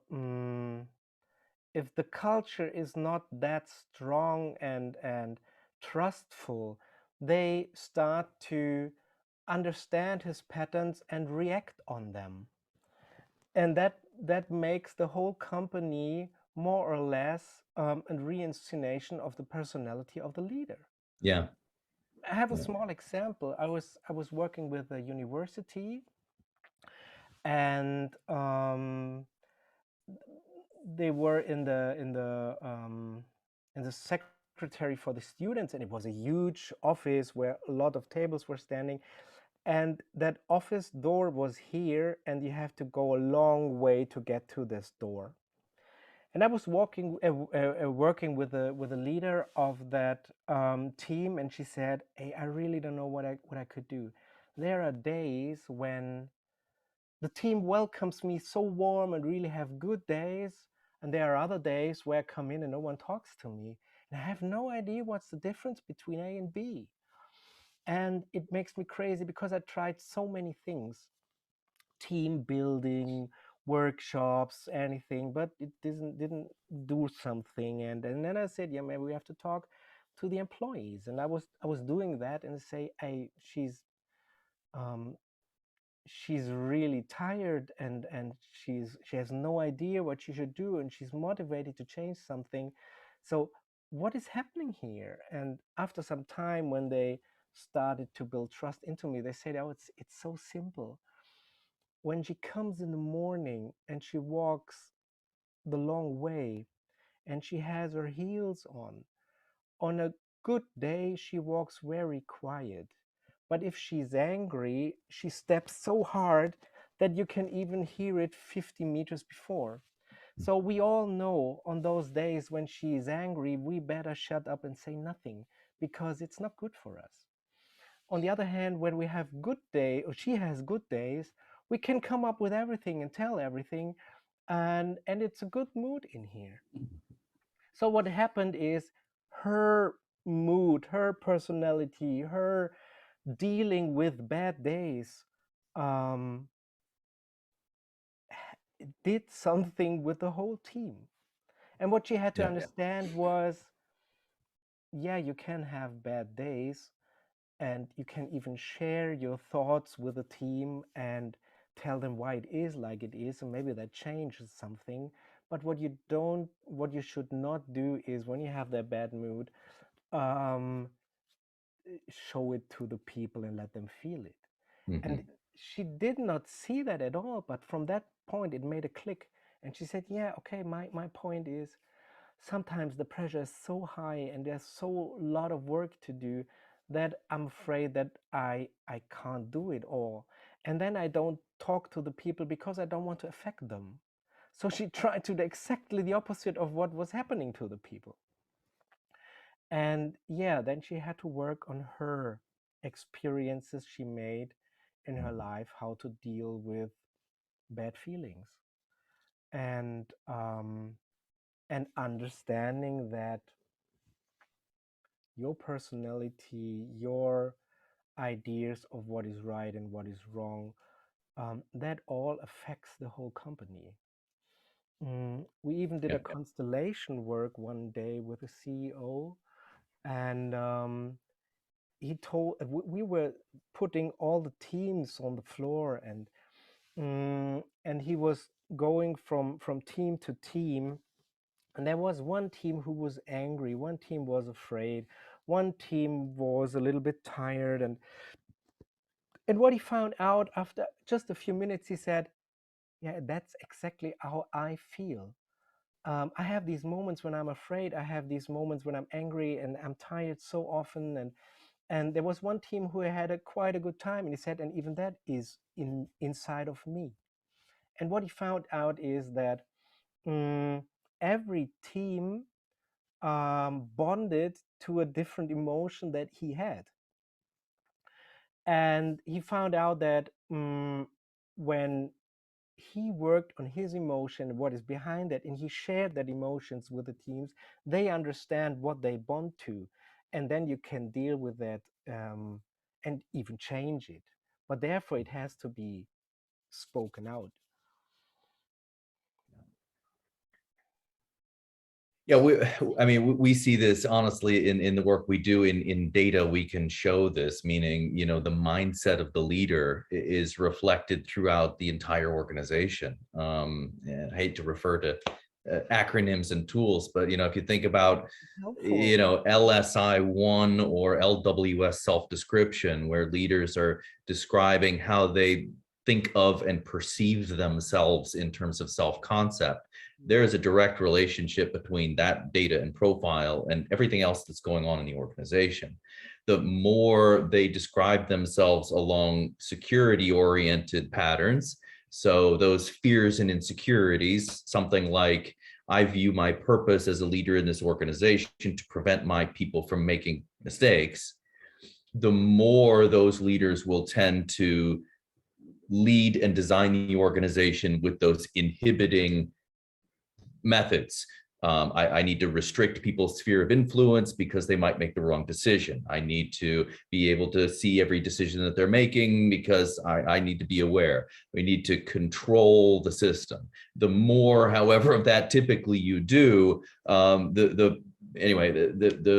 if the culture is not that strong and trustful, they start to understand his patterns and react on them, and that makes the whole company more or less a reinscenation of the personality of the leader. Yeah. I have a small example. I was working with a university, and they were in the secretary for the students, and it was a huge office where a lot of tables were standing, and that office door was here, and you have to go a long way to get to this door. And I was working with a leader of that team, and she said, "Hey, I really don't know what I could do. There are days when the team welcomes me so warm and really have good days, and there are other days where I come in and no one talks to me, and I have no idea what's the difference between A and B. And it makes me crazy because I tried so many things, team building, workshops, anything, but it didn't do something. And then I said, yeah, maybe we have to talk to the employees. And I was doing that, and say, hey, um, she's really tired, and she has no idea what she should do, and she's motivated to change something. So what is happening here? And after some time, when they started to build trust into me, they said, oh, it's so simple. When she comes in the morning and she walks the long way, and she has her heels on a good day, she walks very quiet. But if she's angry, she steps so hard that you can even hear it 50 meters before. So we all know on those days when she is angry, we better shut up and say nothing, because it's not good for us. On the other hand, when we have good day, or she has good days, we can come up with everything and tell everything, and it's a good mood in here. So what happened is, her mood, her personality, her dealing with bad days, um, did something with the whole team. And what she had to Yeah. understand was, yeah, you can have bad days, and you can even share your thoughts with the team and tell them why it is like it is, and maybe that changes something. But what you should not do is, when you have that bad mood, um, show it to the people and let them feel it. And Mhm. she did not see that at all, but from that point it made a click, and she said, yeah, okay, my point is, sometimes the pressure is so high and there's so lot of work to do, that I'm afraid that I can't do it all. And then I don't talk to the people because I don't want to affect them. So she tried to do exactly the opposite of what was happening to the people. And yeah, then she had to work on her experiences she made in her life, how to deal with bad feelings. and understanding that your personality, your ideas of what is right and what is wrong, that all affects the whole company. We even did Yeah. a constellation work one day with a CEO, and he told we were putting all the teams on the floor, and he was going from team to team, and there was one team who was angry, one team was afraid, one team was a little bit tired, and what he found out after just a few minutes, he said, yeah, that's exactly how I feel. I have these moments when I'm afraid. I have these moments when I'm angry and I'm tired so often. And there was one team who had quite a good time, and he said, and even that is inside of me. And what he found out is that every team bonded to a different emotion that he had. And he found out that when he worked on his emotion, what is behind that, and he shared that emotions with the teams, they understand what they bond to, and then you can deal with that, and even change it. But therefore it has to be spoken out. Yeah, I mean, we see this honestly in the work we do in data. We can show this, meaning, the mindset of the leader is reflected throughout the entire organization. And I hate to refer to acronyms and tools, but if you think about, Helpful. LSI1 or LWS self-description, where leaders are describing how they think of and perceive themselves in terms of self-concept, there is a direct relationship between that data and profile and everything else that's going on in the organization. The more they describe themselves along security-oriented patterns, so those fears and insecurities, something like, I view my purpose as a leader in this organization to prevent my people from making mistakes, the more those leaders will tend to lead and design the organization with those inhibiting methods. I need to restrict people's sphere of influence because they might make the wrong decision. I need to be able to see every decision that they're making because I need to be aware. We need to control the system. The more, however, of that typically you do, the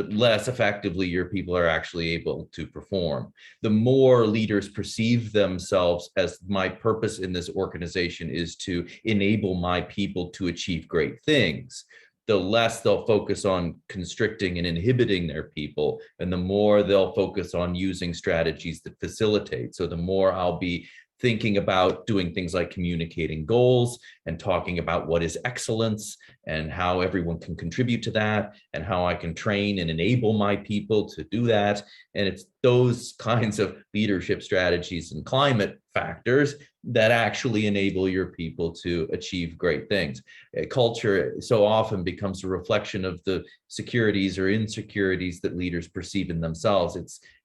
less effectively your people are actually able to perform. The more leaders perceive themselves as, my purpose in this organization is to enable my people to achieve great things, the less they'll focus on constricting and inhibiting their people, and the more they'll focus on using strategies that facilitate. So the more I'll be thinking about doing things like communicating goals and talking about what is excellence and how everyone can contribute to that and how I can train and enable my people to do that. And it's those kinds of leadership strategies and climate factors that actually enable your people to achieve great things. Culture so often becomes a reflection of the securities or insecurities that leaders perceive in themselves.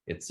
It's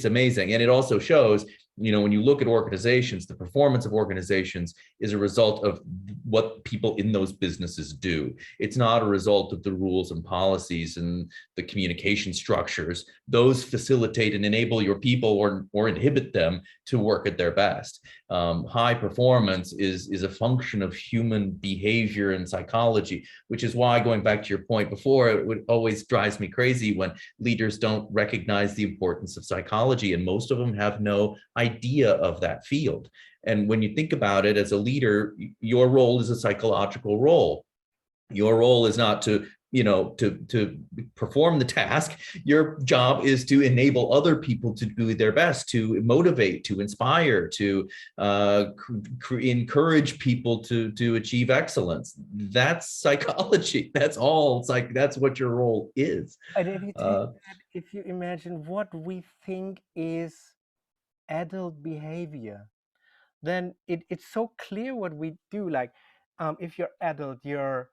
amazing. And it also shows, when you look at organizations, the performance of organizations is a result of what people in those businesses do. It's not a result of the rules and policies and the communication structures. Those facilitate and enable your people or inhibit them to work at their best. High performance is a function of human behavior and psychology, which is why, going back to your point before, it always drives me crazy when leaders don't recognize the importance of psychology, and most of them have no idea of that field. And when you think about it, as a leader, your role is a psychological role. Your role is not to perform the task. Your job is to enable other people to do their best, to motivate, to inspire, to encourage people to achieve excellence. That's psychology. That's all. It's like, that's what your role is. And if you take that, if you imagine what we think is adult behavior, then it's so clear what we do. Like, if you're adult, you're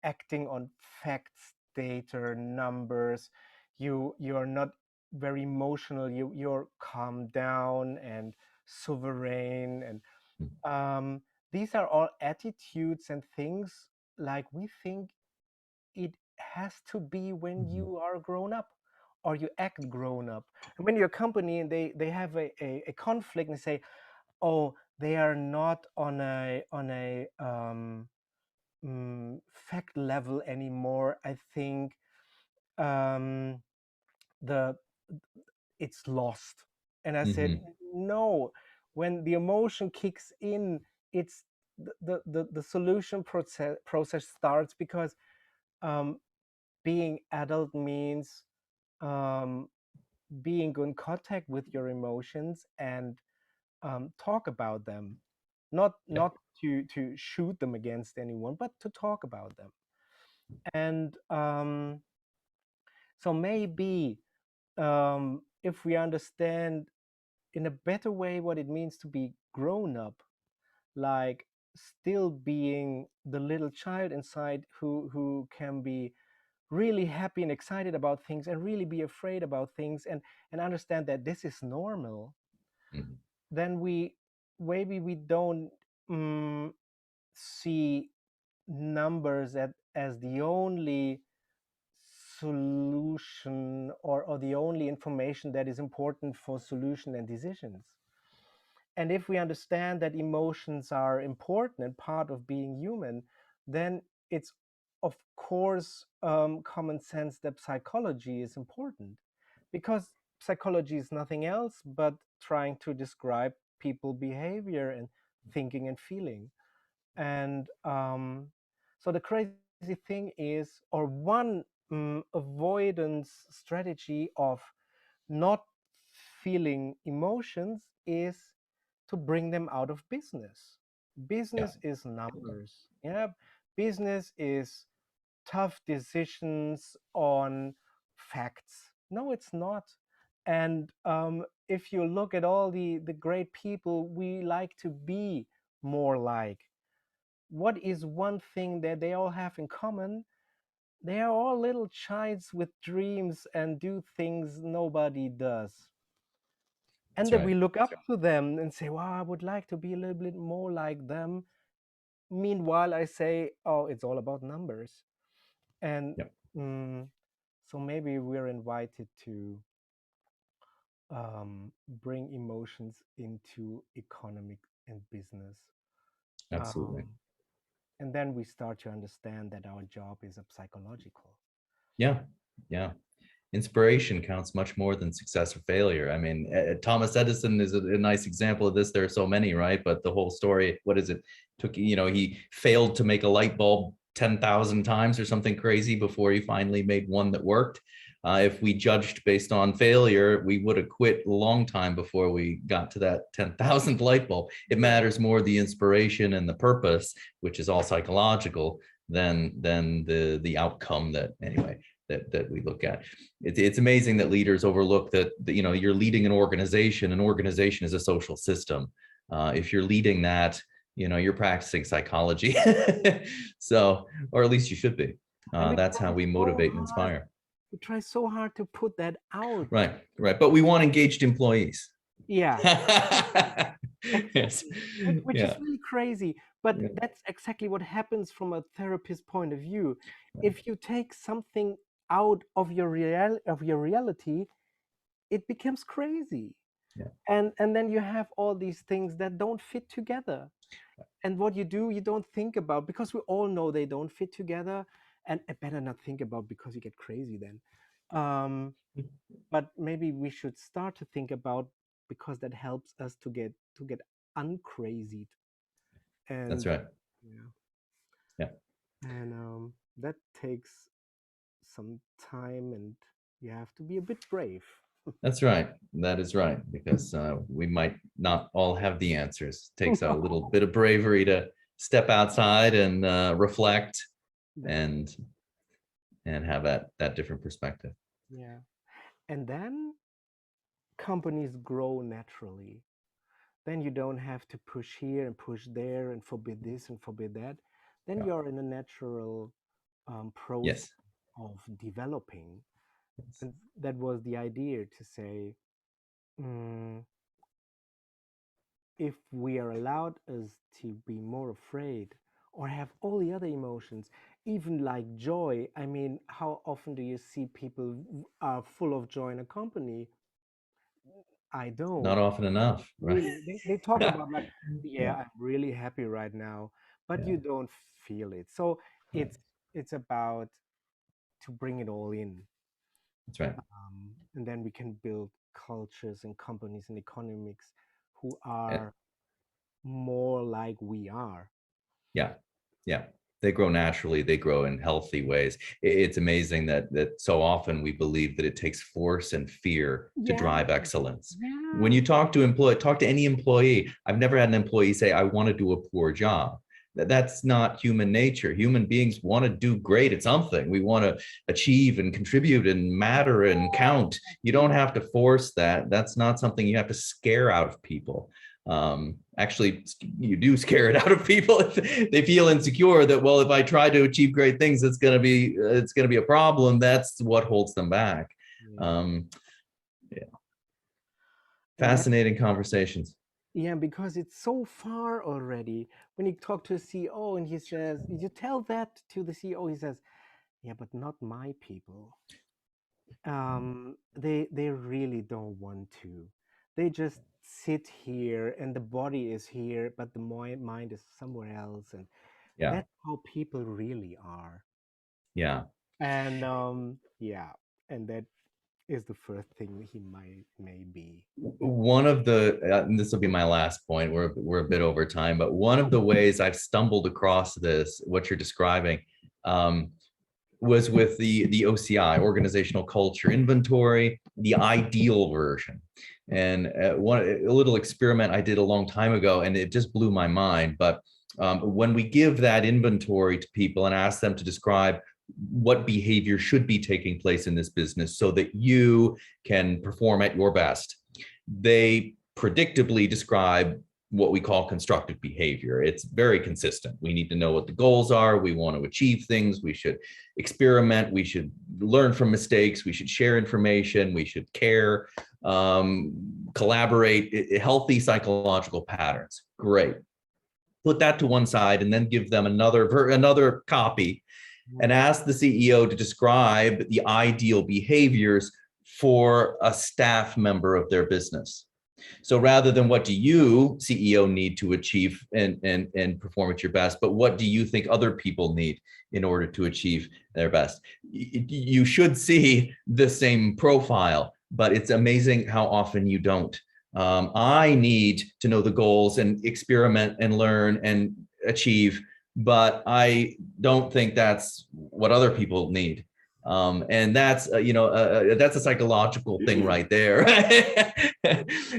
acting on facts, data, numbers. You're not very emotional. You're calm down and sovereign, and these are all attitudes and things like we think it has to be when you are grown up or you act grown up. And when you're a company and they have a conflict and say, oh, they are not on a fact level anymore, I think um, the it's lost. And I said, no, when the emotion kicks in, it's the solution process starts, because um, being adult means um, being in contact with your emotions and talk about them, not to shoot them against anyone, but to talk about them. And so maybe if we understand in a better way what it means to be grown up, like still being the little child inside who can be really happy and excited about things and really be afraid about things, and understand that this is normal, then we maybe we don't see numbers as the only solution, or the only information that is important for solution and decisions. And if we understand that emotions are important and part of being human, then it's of course common sense that psychology is important, because psychology is nothing else but trying to describe people behavior and thinking and feeling. And so the crazy thing is, or one avoidance strategy of not feeling emotions is to bring them out of business. Business is numbers. Yeah, business is tough decisions on facts. No, it's not. And if you look at all the great people we like to be more like, what is one thing that they all have in common? They are all little childs with dreams and do things nobody does. And then we look up to them and say, wow, I would like to be a little bit more like them. Meanwhile, I say, oh, it's all about numbers. And so maybe we're invited to bring emotions into economic and business. Absolutely. And then we start to understand that our job is a psychological. Yeah. Inspiration counts much more than success or failure. I mean, Thomas Edison is a nice example of this. There are so many, right? But the whole story, what is it? He failed to make a light bulb 10,000 times or something crazy before he finally made one that worked. If we judged based on failure, we would have quit a long time before we got to that 10,000th light bulb. It matters more the inspiration and the purpose, which is all psychological, than the outcome that we look at. It's amazing that leaders overlook that you're leading an organization. An organization is a social system. If you're leading that, you're practicing psychology. So, or at least you should be. That's how we motivate and inspire. We try so hard to put that out. Right. But we want engaged employees. Yeah. Yes. Which is really crazy. But that's exactly what happens from a therapist point of view. If you take something out of your reality, it becomes crazy. And then you have all these things that don't fit together. And what you do, you don't think about, because we all know they don't fit together. And I better not think about, because you get crazy then. But maybe we should start to think about, because that helps us to get uncrazied. And that's right. Yeah. And that takes some time, and you have to be a bit brave. That's right. That is right, because we might not all have the answers. It takes a little bit of bravery to step outside and reflect and have that different perspective. Yeah. And then companies grow naturally. Then you don't have to push here and push there and forbid this and forbid that. Then you're in a natural process of developing. And that was the idea, to say, if we are allowed us to be more afraid or have all the other emotions, even like joy. I mean, how often do you see people are full of joy in a company? I don't. Not often enough, right? Really, they talk about like, yeah, Yeah, I'm really happy right now, but yeah, you don't feel it. So right. it's about to bring it all in, That's right. and then we can build cultures and companies and economics who And are more like we are. yeah, yeah. They grow naturally. They grow in healthy ways. It's amazing that so often we believe that it takes force and fear to Yeah, drive excellence. When yeah, you talk to any employee, I've never had an employee say, "I want to do a poor job." That's not human nature. Human beings want to do great at something. We want to achieve and contribute and matter and count. You don't have to force that. That's not something you have to scare out of people. Actually, you do scare it out of people if they feel insecure that, well, if I try to achieve great things, it's going to be a problem. That's what holds them back. yeah. Um, yeah. And that, Fascinating conversations. yeah, because it's so far already. When you talk to a CEO and he says, you tell that to the CEO, he says, yeah, but not my people. They really don't want to. They just sit here and the body is here, but the mind is somewhere else, and Yeah, that's how people really are. yeah. And yeah, and that is the first thing he might maybe. One of the and this will be my last point. We're a bit over time, but one of the ways I've stumbled across this, what you're describing, um, was with the OCI, organizational culture inventory, the ideal version. And a little experiment I did a long time ago, and it just blew my mind. But when we give that inventory to people and ask them to describe what behavior should be taking place in this business so that you can perform at your best, they predictably describe what we call constructive behavior. It's very consistent. We need to know what the goals are. We want to achieve things. We should experiment. We should learn from mistakes. We should share information. We should care, collaborate, healthy psychological patterns. Great. Put that to one side and then give them another copy and ask the CEO to describe the ideal behaviors for a staff member of their business. So rather than what do you, CEO, need to achieve and perform at your best, but what do you think other people need in order to achieve their best? You should see the same profile, but it's amazing how often you don't. I need to know the goals and experiment and learn and achieve, but I don't think that's what other people need. And that's that's a psychological thing right there,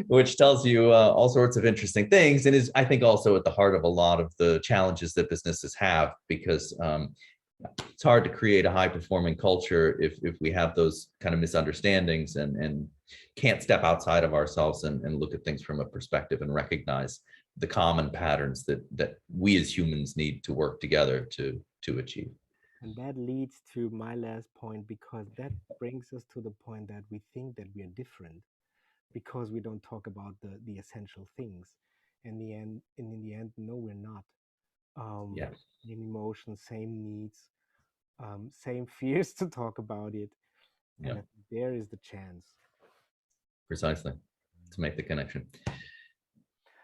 which tells you all sorts of interesting things, and is, I think, also at the heart of a lot of the challenges that businesses have, because it's hard to create a high-performing culture if we have those kind of misunderstandings and can't step outside of ourselves and look at things from a perspective and recognize the common patterns that we as humans need to work together to achieve. And that leads to my last point, because that brings us to the point that we think that we are different because we don't talk about the essential things. In the end, no, we're not. Yeah, Same emotions, same needs, same fears to talk about it. yeah, And I think there is the chance. precisely, to make the connection.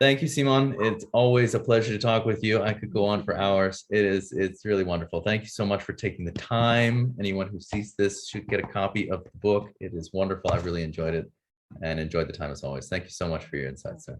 Thank you, Simon. It's always a pleasure to talk with you. I could go on for hours. It's really wonderful. Thank you so much for taking the time. Anyone who sees this should get a copy of the book. It is wonderful. I really enjoyed it and enjoyed the time as always. Thank you so much for your insights, sir.